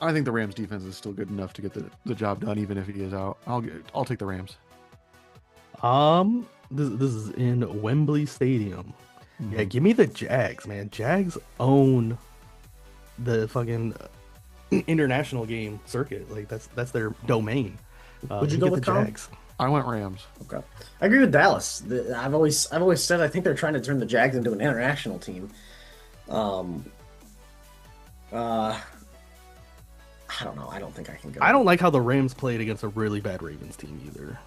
I think the Rams defense is still good enough to get the job done, even if he is out. I'll take the Rams. This is in Wembley Stadium. Yeah, give me the Jags, man. Jags own the fucking international game circuit. Like that's their domain. Would you go with the Colin? Jags? I went Rams. Okay, I agree with Dallas. I've always said I think they're trying to turn the Jags into an international team. I don't know. I don't think I can go. I don't like how the Rams played against a really bad Ravens team either.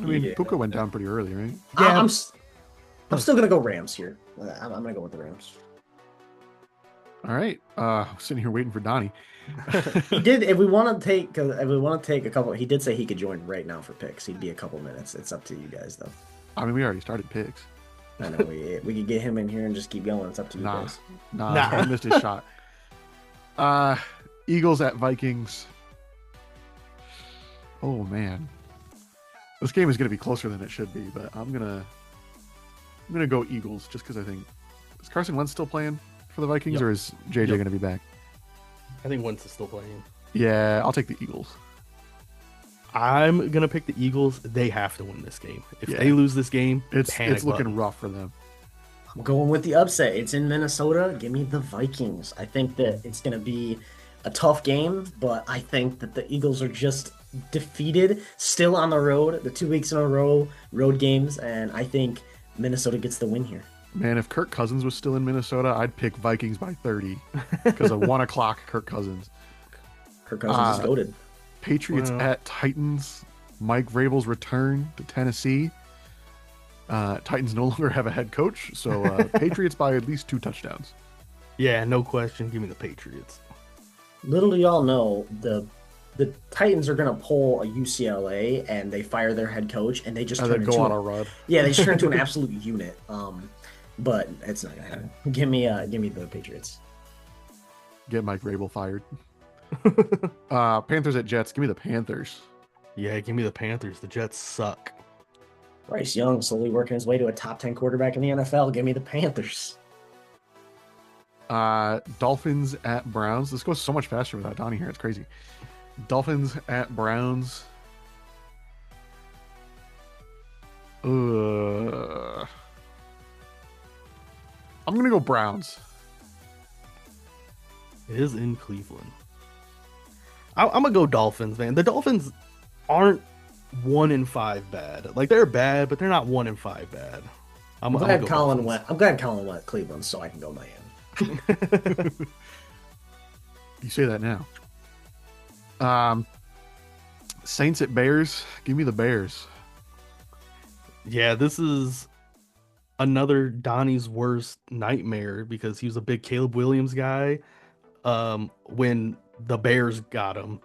I mean, Puka went down pretty early, right? Yeah, I'm still gonna go Rams here. I'm gonna go with the Rams. All right. Sitting here waiting for Donnie. He did. If we want to take a couple, he did say he could join right now for picks. He'd be a couple minutes. It's up to you guys, though. I mean, we already started picks. I know we could get him in here and just keep going. It's up to you guys. Nah. He missed his shot. Eagles at Vikings. Oh man, this game is going to be closer than it should be, but I'm gonna go Eagles just because I think is Carson Wentz still playing for the Vikings, or is JJ going to be back? I think Wentz is still playing. Yeah, I'll take the Eagles. I'm gonna pick the Eagles. They have to win this game. If they lose this game, it's looking rough for them. I'm going with the upset. It's in Minnesota. Give me the Vikings. I think that it's going to be a tough game, but I think that the Eagles are just defeated, still on the road, the 2 weeks in a row, road games, and I think Minnesota gets the win here. Man, if Kirk Cousins was still in Minnesota, I'd pick Vikings by 30 because of 1 o'clock Kirk Cousins. Kirk Cousins is goated. Patriots at Titans. Mike Vrabel's return to Tennessee. Titans no longer have a head coach, so Patriots by at least 2 touchdowns. Yeah, no question. Give me the Patriots. Little do y'all know, the Titans are going to pull a UCLA, and they fire their head coach, and they just turn go on a run. Yeah, they just turn into an absolute unit. But it's not going to happen. Give me the Patriots. Get Mike Vrabel fired. Panthers at Jets. Give me the Panthers. Yeah, give me the Panthers. The Jets suck. Bryce Young slowly working his way to a top 10 quarterback in the NFL. Give me the Panthers. Dolphins at Browns. This goes so much faster without Donnie here. It's crazy. Dolphins at Browns. I'm gonna go Browns. It is in Cleveland. I'm gonna go Dolphins, man. The Dolphins aren't 1-5 bad. Like, they're bad, but they're not 1-5 bad. I'm glad Colin went Cleveland, so I can go Miami. You say that now. Saints at Bears. Give me the Bears. Yeah, this is another Donnie's worst nightmare because he was a big Caleb Williams guy when the Bears got him,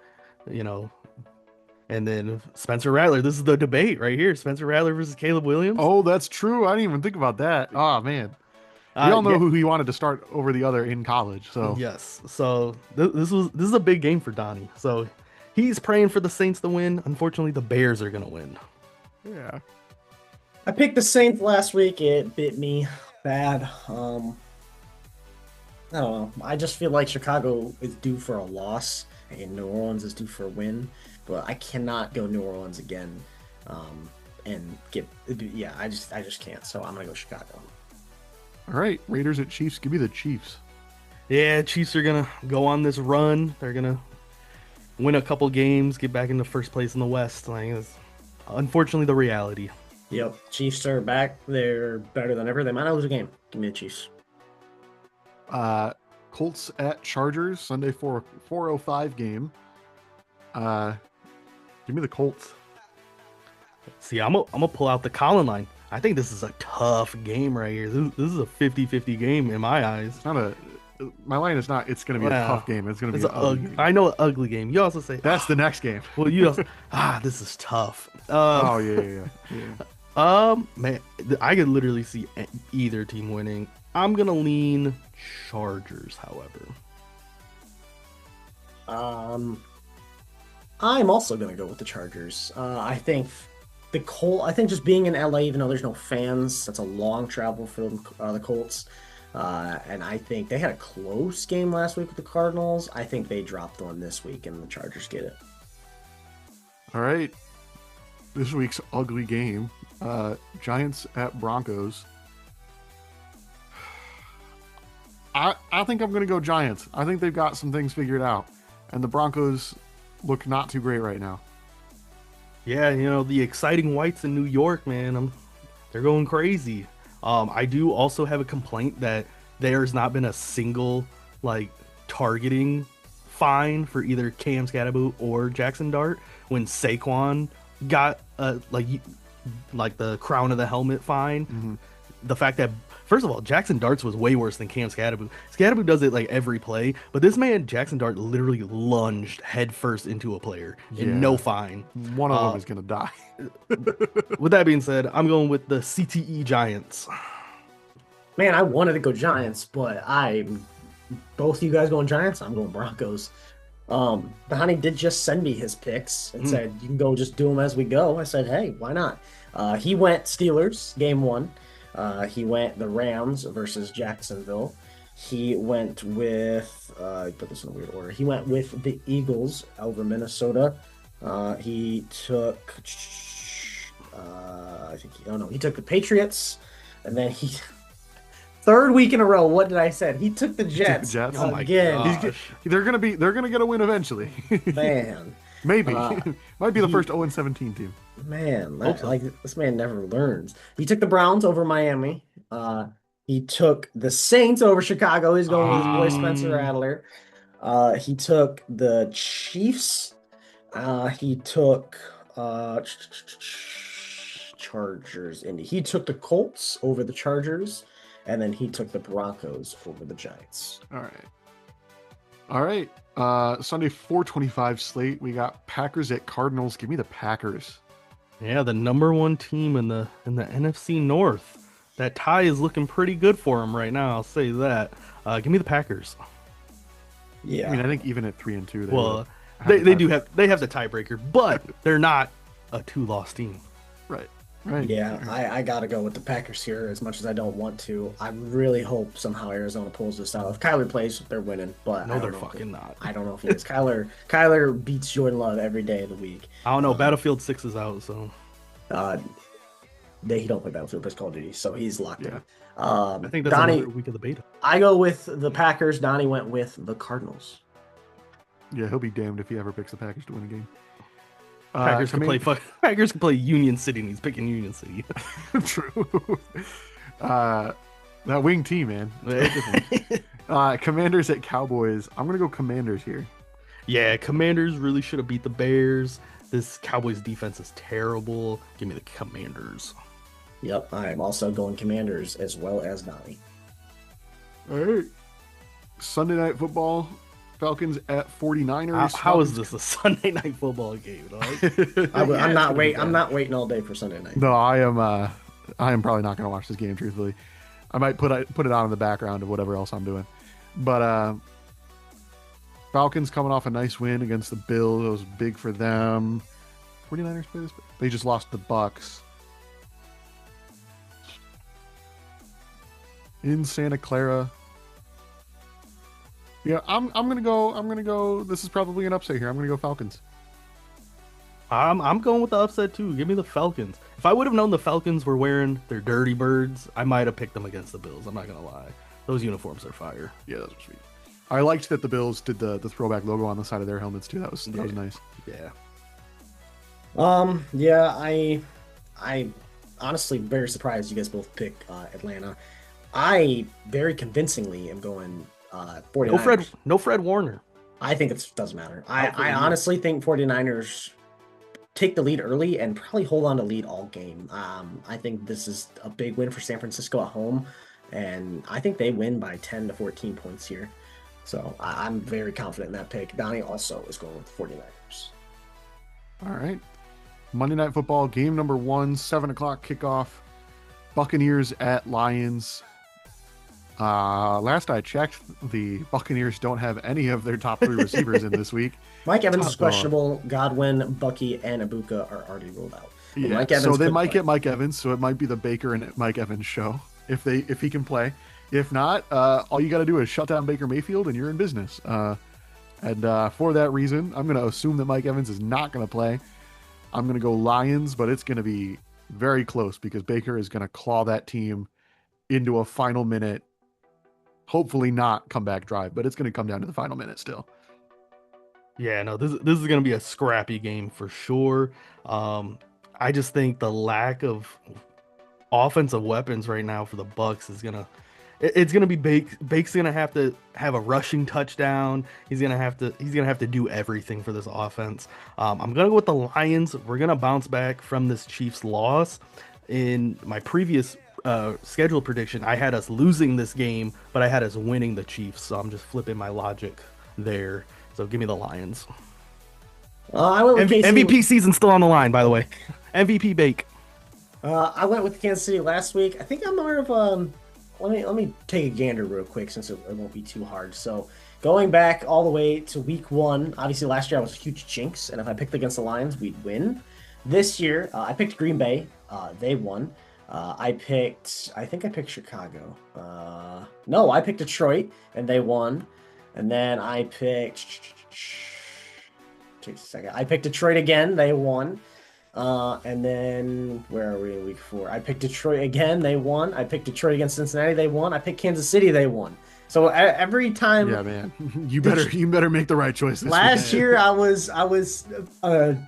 and then Spencer Rattler. This is the debate right here. Spencer Rattler versus Caleb Williams. Oh, that's true. I didn't even think about that. Oh, man. We all know who he wanted to start over the other in college. So yes. So this is a big game for Donnie. So he's praying for the Saints to win. Unfortunately, the Bears are going to win. Yeah. I picked the Saints last week. It bit me bad. I don't know. I just feel like Chicago is due for a loss and New Orleans is due for a win. But I cannot go New Orleans again. I just can't. So I'm gonna go Chicago. All right, Raiders at Chiefs. Give me the Chiefs. Yeah, Chiefs are gonna go on this run. They're gonna win a couple games, get back into first place in the West. Like, it's unfortunately the reality. Yep, Chiefs are back. They're better than ever. They might not lose a game. Give me the Chiefs. Colts at Chargers. Sunday 4:05 game. Give me the Colts. See, I'm gonna pull out the Colin line. I think this is a tough game right here. This is a 50-50 game in my eyes. my line is not. It's going to be a tough game. It's going to be It's an ugly game. I know an ugly game. You also say That's the next game. well, you also this is tough. Oh yeah. Man, I could literally see either team winning. I'm gonna lean Chargers, however. I'm also gonna go with the Chargers. I think I think just being in LA, even though there's no fans, that's a long travel for the Colts. And I think they had a close game last week with the Cardinals. I think they dropped one this week, and the Chargers get it. All right. This week's ugly game, Giants at Broncos. I think I'm going to go Giants. I think they've got some things figured out, and the Broncos look not too great right now. Yeah, you know, the exciting whites in New York, man, they're going crazy. I do also have a complaint that there's not been a single like targeting fine for either Cam Scatterboot or Jackson Dart when Saquon got like the crown of the helmet fine. Mm-hmm. The fact that first of all, Jackson Darts was way worse than Cam Scatterboot. Scatterboot does it like every play, but this man Jackson Dart literally lunged headfirst into a player and no fine. One of them is gonna die. With that being said, I'm going with the CTE Giants. Man, I wanted to go Giants, but both of you guys going Giants. I'm going Broncos. Donnie did just send me his picks and said you can go just do them as we go. I said, hey, why not? He went Steelers game 1. He went the Rams versus Jacksonville. He went with put this in a weird order. He went with the Eagles over Minnesota. He took he took the Patriots, and then he third week in a row. What did I say? He took the Jets. Oh my again. gosh. They're gonna get a win eventually. Man, Maybe might be the first 0-17 team. Man, this man never learns. He took the Browns over Miami. He took the Saints over Chicago. He's going with his boy Spencer Rattler. He took the Chiefs. He took Chargers. And he took the Colts over the Chargers. And then he took the Broncos over the Giants. All right. Sunday 4:25 slate. We got Packers at Cardinals. Give me the Packers. Yeah, the number 1 team in the NFC North. That tie is looking pretty good for them right now. I'll say that. Give me the Packers. Yeah, I mean, I think even at 3-2, they do have the tiebreaker, but they're not a 2-loss team. Right. Yeah, I gotta go with the Packers here as much as I don't want to. I really hope somehow Arizona pulls this out. If Kyler plays, they're winning, but no, they're fucking not. I don't know if he is. Kyler beats Jordan Love every day of the week. I don't know. Battlefield 6 is out, so he don't play Battlefield, it's Call of Duty, so he's locked in. I think that's another week of the beta. I go with the Packers. Donnie went with the Cardinals. Yeah, he'll be damned if he ever picks the Packers to win a game. Packers can play Union City, and he's picking Union City. True. That wing team, man. Commanders at Cowboys. I'm gonna go Commanders here. Yeah, Commanders really should have beat the Bears. This Cowboys defense is terrible. Give me the Commanders. Yep, I'm also going Commanders as well as Donnie. All right. Sunday Night Football. Falcons at 49ers. How is this a Sunday Night Football game? I'm not waiting all day for Sunday night. No, I am probably not going to watch this game. Truthfully, I might put it on in the background of whatever else I'm doing. But Falcons coming off a nice win against the Bills. It was big for them. 49ers play this. They just lost the Bucs in Santa Clara. Yeah, I'm gonna go. This is probably an upset here. I'm gonna go Falcons. I'm going with the upset too. Give me the Falcons. If I would have known the Falcons were wearing their dirty birds, I might have picked them against the Bills. I'm not gonna lie. Those uniforms are fire. Yeah, those are sweet. I liked that the Bills did the throwback logo on the side of their helmets too. That was nice. Yeah. Yeah, I honestly very surprised you guys both pick Atlanta. I very convincingly am going 49ers. No Fred Warner. I think it doesn't matter. I honestly think 49ers take the lead early and probably hold on to lead all game. I think this is a big win for San Francisco at home. and I think they win by 10 to 14 points here. So I'm very confident in that pick. Donnie also is going with the 49ers. All right. Monday Night Football, game number 1, 7 o'clock kickoff. Buccaneers at Lions. Last I checked, the Buccaneers don't have any of their top 3 receivers in this week. Mike Evans is questionable. Godwin, Bucky, and Ibuka are already ruled out. Yeah, Mike Evans so they might play. get Mike Evans, so it might be the Baker and Mike Evans show if he can play. If not, all you got to do is shut down Baker Mayfield and you're in business. And for that reason, I'm going to assume that Mike Evans is not going to play. I'm going to go Lions, but it's going to be very close because Baker is going to claw that team into a final minute, hopefully not comeback drive, but it's going to come down to the final minute still. Yeah, no, this is going to be a scrappy game for sure. I just think the lack of offensive weapons right now for the Bucs is it's gonna be Bake's gonna have to have a rushing touchdown. He's gonna have to do everything for this offense. I'm gonna go with the Lions. We're gonna bounce back from this Chiefs loss. In my previous schedule prediction, I had us losing this game, but I had us winning the Chiefs. So I'm just flipping my logic there. So give me the Lions. I went with MVP season still on the line, by the way. MVP Bake. I went with Kansas City last week. I think I'm more of let me take a gander real quick since it won't be too hard. So going back all the way to week 1, obviously last year I was a huge jinx, and if I picked against the Lions, we'd win. This year I picked Green Bay. They won. I think I picked Chicago. No, I picked Detroit, and they won. And then I picked. Take a second. I picked Detroit again. They won. And then where are we in week 4? I picked Detroit again. They won. I picked Detroit against Cincinnati. They won. I picked Kansas City. They won. So every time, yeah, man, you better make the right choices. Last year I was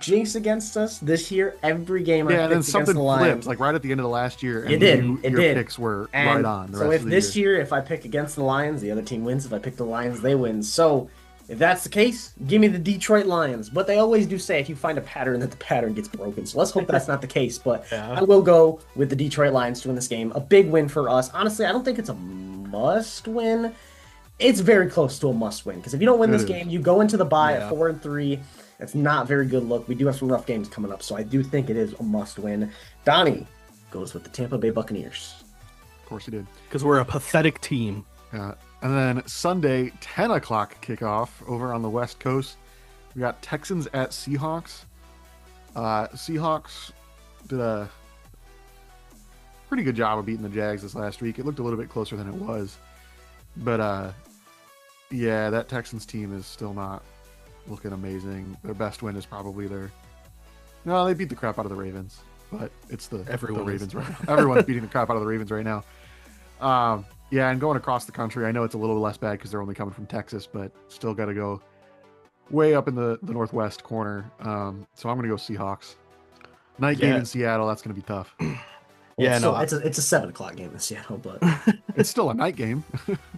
jinx against us. This year, every game I picked and then against something the Lions. flipped, like right at the end of the last year. And It did. Your picks were right on. So if this year, if I pick against the Lions, the other team wins. If I pick the Lions, they win. So if that's the case, give me the Detroit Lions. But they always do say if you find a pattern, that the pattern gets broken. So let's hope that's not the case. But Yeah. I will go with the Detroit Lions to win this game. A big win for us. Honestly, I don't think it's a must win. It's very close to a must win because if you don't win this game, you go into the bye at 4-3. It's not very good look. We do have some rough games coming up, so I do think it is a must win. Donnie goes with the Tampa Bay Buccaneers. Of course he did. Because we're a pathetic team. And then Sunday, 10 o'clock kickoff over on the West Coast. We got Texans at Seahawks. Seahawks did a pretty good job of beating the Jags this last week. It looked a little bit closer than it was. But, yeah, that Texans team is still not looking amazing. Their best win is probably they beat the crap out of the Ravens, but it's the Ravens right now. Everyone's beating the crap out of the Ravens right now. Yeah, and going across the country, I know it's a little less bad because they're only coming from Texas, but still got to go way up in the northwest corner. So I'm going to go Seahawks. Night game in Seattle, that's going to be tough. It's a 7 o'clock game in Seattle, but it's still a night game.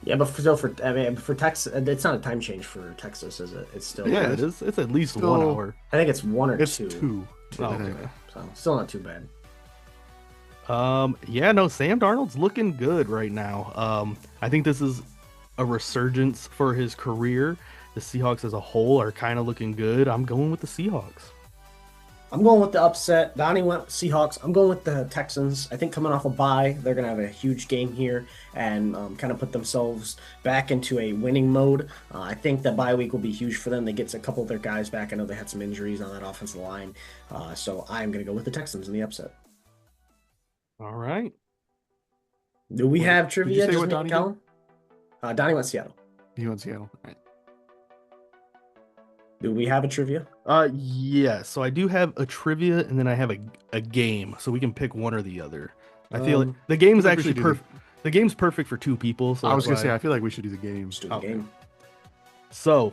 Yeah, but for Texas, it's not a time change for Texas, is it? It's still it is. It's at least 1 hour. I think it's 1 or 2. It's 2. Oh, okay. So still not too bad. Sam Darnold's looking good right now. I think this is a resurgence for his career. The Seahawks as a whole are kind of looking good. I'm going with the Seahawks. I'm going with the upset. Donnie went with Seahawks. I'm going with the Texans. I think coming off a bye, they're going to have a huge game here and kind of put themselves back into a winning mode. I think the bye week will be huge for them. They get a couple of their guys back. I know they had some injuries on that offensive line. So I'm going to go with the Texans in the upset. All right. Do we have trivia? Did you say what Donnie did? Donnie went Seattle. You went Seattle. All right. Do we have a trivia? Yeah. So I do have a trivia, and then I have a game, so we can pick one or the other. I feel like the game's actually perfect. The game's perfect for 2 people. So I was gonna say I feel like we should do the game. Let's do the game. So,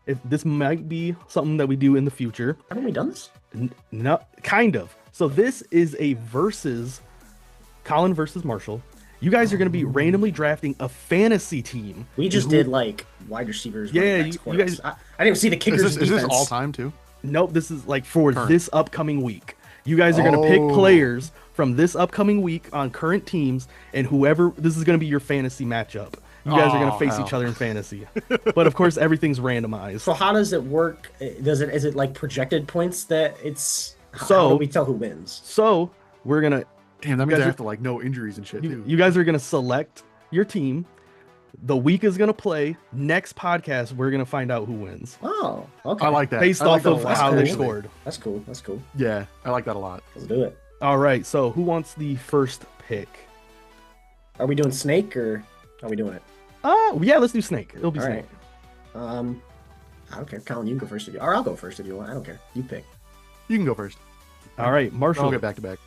if this might be something that we do in the future. Haven't we done this? No, kind of. So this is a versus Colin versus Marshall. You guys are going to be randomly drafting a fantasy team. We just did like wide receivers. Yeah, you guys. I didn't see the kickers. Is this all time too? Nope. This is like for this upcoming week. You guys are going to pick players from this upcoming week on current teams, and whoever this is going to be your fantasy matchup. You guys are going to face each other in fantasy, but of course everything's randomized. So how does it work? Is it like projected points that it's? So how do we tell who wins? So we're gonna. Damn, that means I have to like know injuries and shit too. You guys are gonna select your team. The week is gonna play. Next podcast, we're gonna find out who wins. Oh, okay. I like that. Based like off of how they cool. scored. That's cool. That's cool. Yeah, I like that a lot. Let's do it. All right. So who wants the first pick? Are we doing snake or are we doing it? Yeah, let's do snake. It'll be All snake. right. I don't care. Colin, you can go first if you, or I'll go first if you want. I don't care. You pick. You can go first. All right, Marshall. I'll get back to back.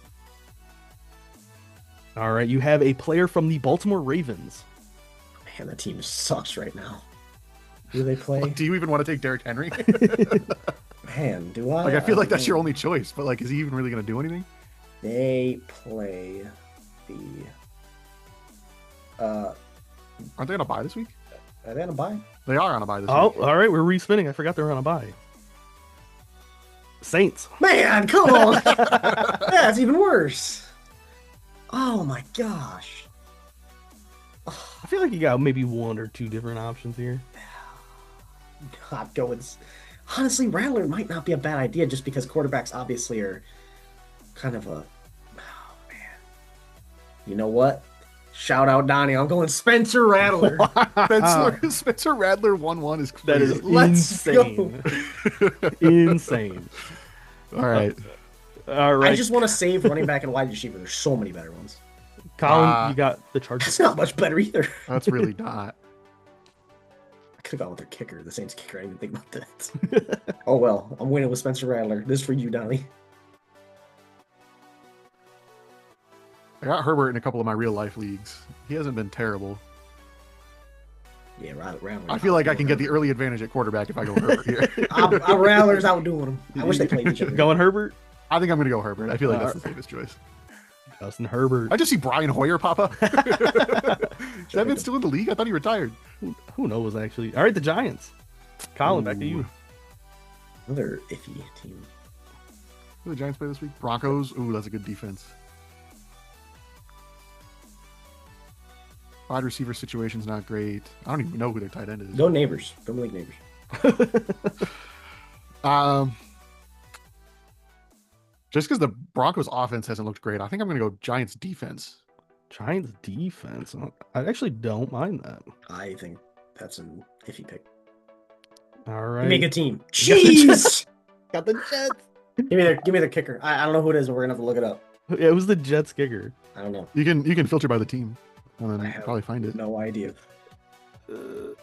All right, you have a player from the Baltimore Ravens. Man, that team sucks right now. Who do they play? Do you even want to take Derrick Henry? Man, do I? Like, I feel like that's don't your know. only choice, but like, is he even really going to do anything? They play the. Aren't they on a bye this week? Are they on a bye? They are on a bye this Oh, week. all right, we're respinning. I forgot they were on a bye. Saints. Man, come on! That's even worse. Oh my gosh. I feel like you got maybe one or two different options here. Not going. Honestly, Rattler might not be a bad idea just because quarterbacks obviously are kind of a. Oh man. You know what? Shout out Donnie. I'm going Spencer Rattler. Spencer Rattler 1-1 is That crazy. is Let's insane. Insane. All right. All right. I just want to save running back and wide receiver. There's so many better ones. Colin, you got the Chargers. It's not much better either. That's really not. I could have gone with their kicker, the Saints kicker. I didn't even think about that. Oh well, I'm winning with Spencer Rattler. This is for you, Donnie. I got Herbert in a couple of my real life leagues. He hasn't been terrible. Yeah, Rattler. I feel like I can get the early advantage at quarterback if I go Herbert here. Rattler's outdoing him. I wish they played each other. Going Herbert? I think I'm going to go Herbert. I feel like that's the safest choice. Justin Herbert. I just see Brian Hoyer pop up. Is that man still in the league? I thought he retired. Who knows, actually. All right, the Giants. Colin, back to you. Another iffy team. Who the Giants play this week? Broncos. Ooh, that's a good defense. Wide receiver situation's not great. I don't even know who their tight end is. Go Neighbors. Go Malik Neighbors. Just because the Broncos offense hasn't looked great, I think I'm going to go Giants defense. Giants defense. I actually don't mind that. I think that's an iffy pick. All right. Make a team. Jeez! Got the Jets. Give me the kicker. I don't know who it is, but we're gonna have to look it up. It was the Jets kicker. I don't know. You can filter by the team and then I have probably find it. No idea.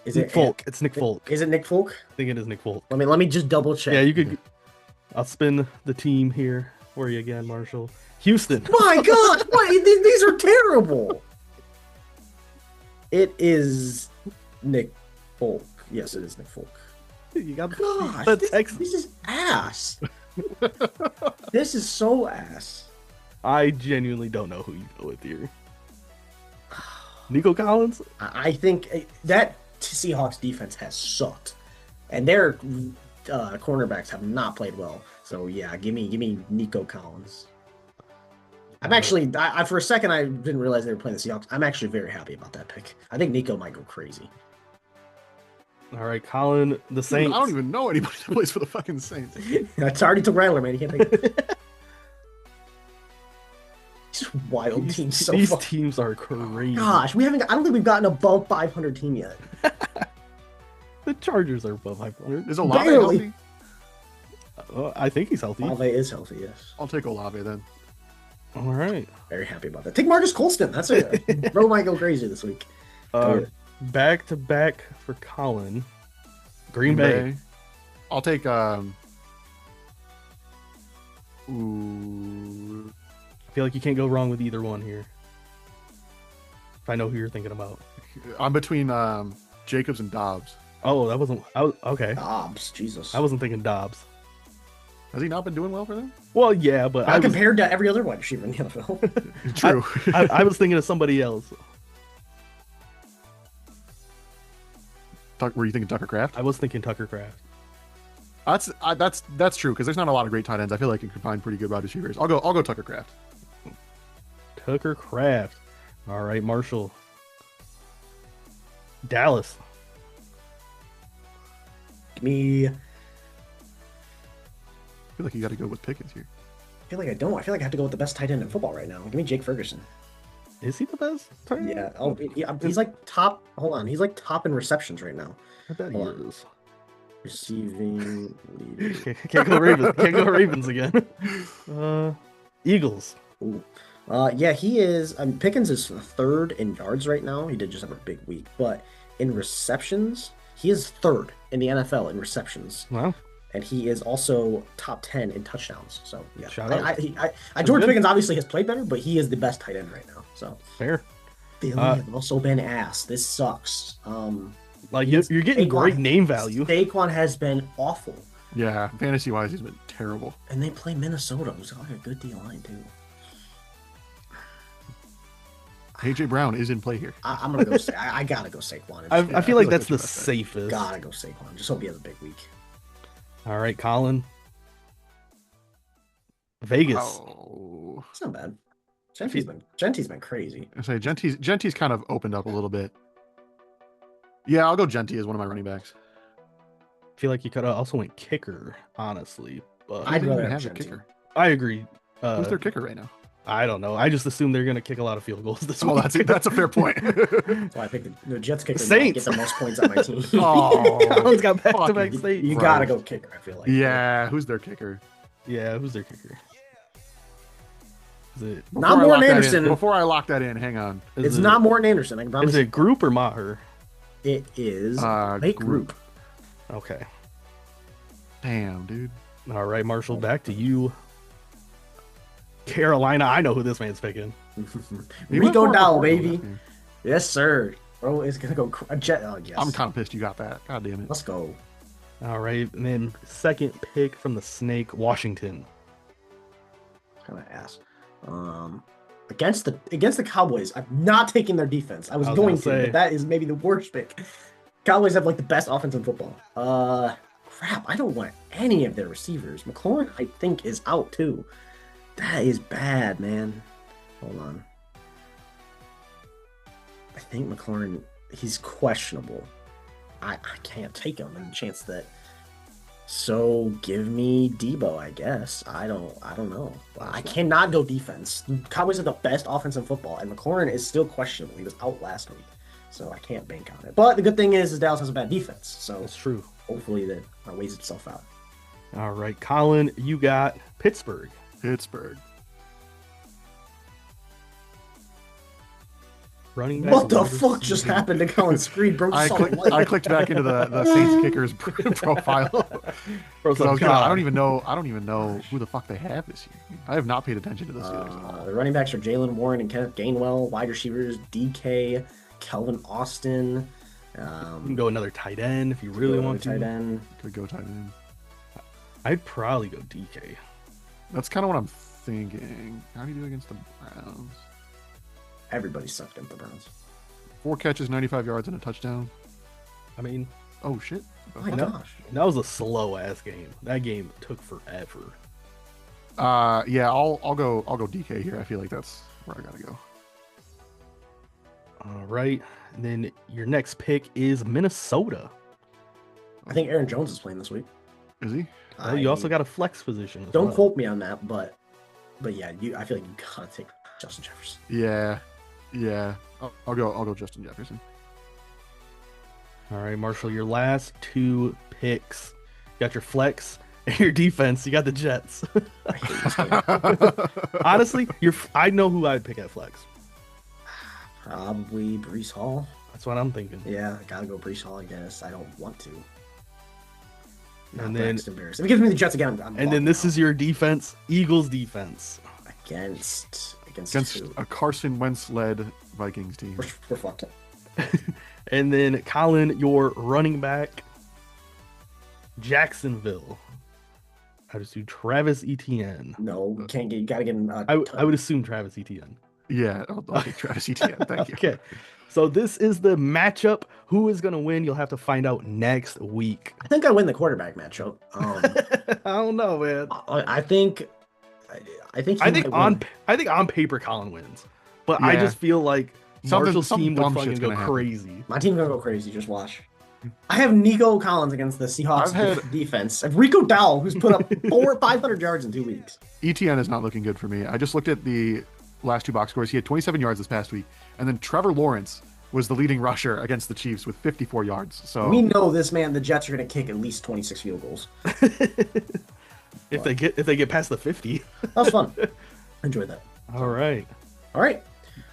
Is Nick it Folk? It's Nick Folk. Is it Nick Folk? I think it is Nick Folk. Let me just double check. Yeah, you could. I'll spin the team here for you again, Marshall. Houston. My God! What? These are terrible. It is Nick Folk. Yes, it is Nick Folk. You got Gosh, the this Texans. is ass. This is so ass. I genuinely don't know who you go with here. Nico Collins? I think that Seahawks defense has sucked, and their cornerbacks have not played well. So yeah, give me Nico Collins. I'm actually, for a second, I didn't realize they were playing the Seahawks. I'm actually very happy about that pick. I think Nico might go crazy. All right, Colin, the Saints. I don't even know anybody that plays for the fucking Saints. That's already took Rattler, man. You can't take it. These wild teams. So These fun. teams are crazy. Gosh, I don't think we've gotten above 500 team yet. The Chargers are above 500. Is Olave Barely. healthy? I think he's healthy. Olave is healthy, yes. I'll take Olave then. All right. Very happy about that. Take Marcus Colston. That's it. Bro might go crazy this week. Back to back for Colin. Green Bay. I'll take I feel like you can't go wrong with either one here. If I know who you're thinking about. I'm between Jacobs and Dobbs. Oh, that wasn't. Okay. Dobbs, Jesus. I wasn't thinking Dobbs. Has he not been doing well for them? Well, yeah, but I was, compared to every other wide receiver in the NFL. True. I was thinking of somebody else. Were you thinking Tucker Kraft? I was thinking Tucker Kraft. That's true because there's not a lot of great tight ends. I feel like you could find pretty good wide receivers. I'll go Tucker Kraft. Tucker Craft. All right, Marshall. Dallas. Give me. I I feel like you got to go with Pickens here. feel like I don't. I feel like I have to go with the best tight end in football right now. Give me Jake Ferguson. Is he the best? Yeah. Oh, he's like top. Hold on. He's like top in receptions right now. I bet he Hold on. is. Receiving leader. Can't go Ravens. Can't go Ravens again. Eagles. Ooh. Yeah, he is. Pickens is third in yards right now. He did just have a big week, but in receptions, he is third in the NFL in receptions, Wow. and he is also top 10 in touchdowns. So yeah, Shout out. George good. Pickens obviously has played better, but he is the best tight end right now. So Fair. Philly have also been ass. This sucks. Like you're getting great name value. Saquon has been awful, Yeah, fantasy wise, he's been terrible. and they play Minnesota, who's got a good D line too. AJ Brown is in play here. I'm gonna go. I gotta go Saquon. I feel like that's that's your the best bet. safest. Gotta go Saquon. Just hope he has a big week. All right, Colin. Vegas. Oh, It's not bad. Genti's been crazy. I say Genti's kind of opened up a little bit. Yeah, I'll go Genty as one of my running backs. I feel like you could have also went kicker, honestly. But I'd They rather even have have a Genti. kicker. I agree. Who's their kicker right now? I don't know. I just assume they're gonna kick a lot of field goals this Well, week. that's a fair point. That's why I picked the Jets kicker. Saints. Get the most points on my team. Oh, Colin's got back-to-back fucking Saints. You gotta go kicker. I feel like. yeah, who's their kicker? Yeah, who's their kicker? Is it Not Before I Morton lock that in- Anderson. Before I lock that in, hang on. It's not Morton Anderson. I can promise. Is it Group or Maher? It is Uh, Lake Group. Group. Okay. Damn, dude. All right, Marshall, back to you. Carolina. I know who this man's picking. He went Rico for Dowell, McCorkle baby. this game. Yes, sir. Bro is gonna go a jet. Oh yes. I'm kind of pissed you got that. God damn it. Let's go. All right, and then second pick from the Snake, Washington. Kind of ass. Against the Cowboys, I'm not taking their defense. I was I was going gonna to, say. but that is maybe the worst pick. Cowboys have like the best offense in football. Crap, I don't want any of their receivers. McLaurin, I think, is out too. That is bad, man. Hold on. I think McLaurin, he's questionable. I can't take him in the chance that. So give me Debo, I guess. I don't know. I cannot go defense. The Cowboys are the best offense in football, and McLaurin is still questionable. He was out last week, so I can't bank on it. But the good thing is Dallas has a bad defense, so That's true. hopefully that weighs itself out. All right, Colin, you got Pittsburgh. Pittsburgh. Running back. What the wide fuck just receiver. happened to Colin's screen, bro? I clicked back into the Saints kickers profile. Bro's 'Cause I like, was gonna- God. I don't even know who the fuck they have this year. I have not paid attention to the Steelers at all. The running backs are Jalen Warren and Kenneth Gainwell. Wide receivers DK, Kelvin Austin. You can go another tight end if you really want tight to. end. Could go tight end. I'd probably go DK. That's kind of what I'm thinking. How do you do against the Browns? Everybody sucked at the Browns. 4 catches, 95 yards, and a touchdown. I mean, Oh shit! Oh my No. gosh. that was a slow ass game. That game took forever. Yeah, I'll go DK here. I feel like that's where I gotta go. All right. And then your next pick is Minnesota. I think Aaron Jones is playing this week. Is he? Well, you also got a flex position. As Don't well. quote me on that, but yeah, I feel like you gotta take Justin Jefferson. Yeah. I'll go Justin Jefferson. All right, Marshall, your last two picks. You got your flex and your defense. You got the Jets. I hate this game. Honestly, I know who I'd pick at flex. Probably Brees Hall. That's what I'm thinking. Yeah, I gotta go Brees Hall. I guess I don't want to. And then- embarrassed. If it gives me the Jets again, I'm And then this is your defense, Eagles defense. against Against two. a Carson Wentz led Vikings team. We're fucked. And then Colin, your running back, Jacksonville. I just do Travis Etienne. No, you can't get. You gotta get him. I would assume Travis Etienne. Yeah, I'll take Travis Etienne. Thank you. Okay. So this is the matchup. Who is going to win? You'll have to find out next week. I think I win the quarterback matchup. I don't know, man. I think. I think. I think on paper Colin wins. But Yeah. I just feel like Marshall's some team would dumb fucking shit's go gonna happen. crazy. My team's gonna go crazy. Just watch. I have Nico Collins against the Seahawks I've had- defense. I have Rico Dowell, who's put up 500 yards in 2 weeks. ETN is not looking good for me. I just looked at the last two box scores. He had 27 yards this past week, and then Trevor Lawrence was the leading rusher against the Chiefs with 54 yards. So We know this man. The Jets are gonna kick at least 26 field goals. If they get past the 50. That was fun. Enjoyed that. All right. All right.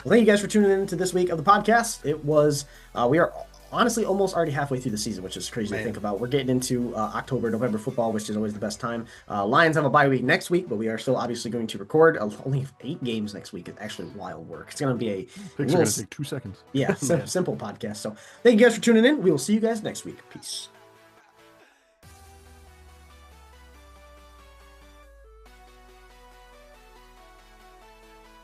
Well, thank you guys for tuning in to this week of the podcast. It was we are honestly almost already halfway through the season, which is crazy to think about. We're getting into October, November football, which is always the best time. Lions have a bye week next week, but we are still obviously going to record only 8 games next week. It's actually wild work. It's going to be a picks are going to take 2 seconds. simple podcast. So thank you guys for tuning in. We will see you guys next week. Peace.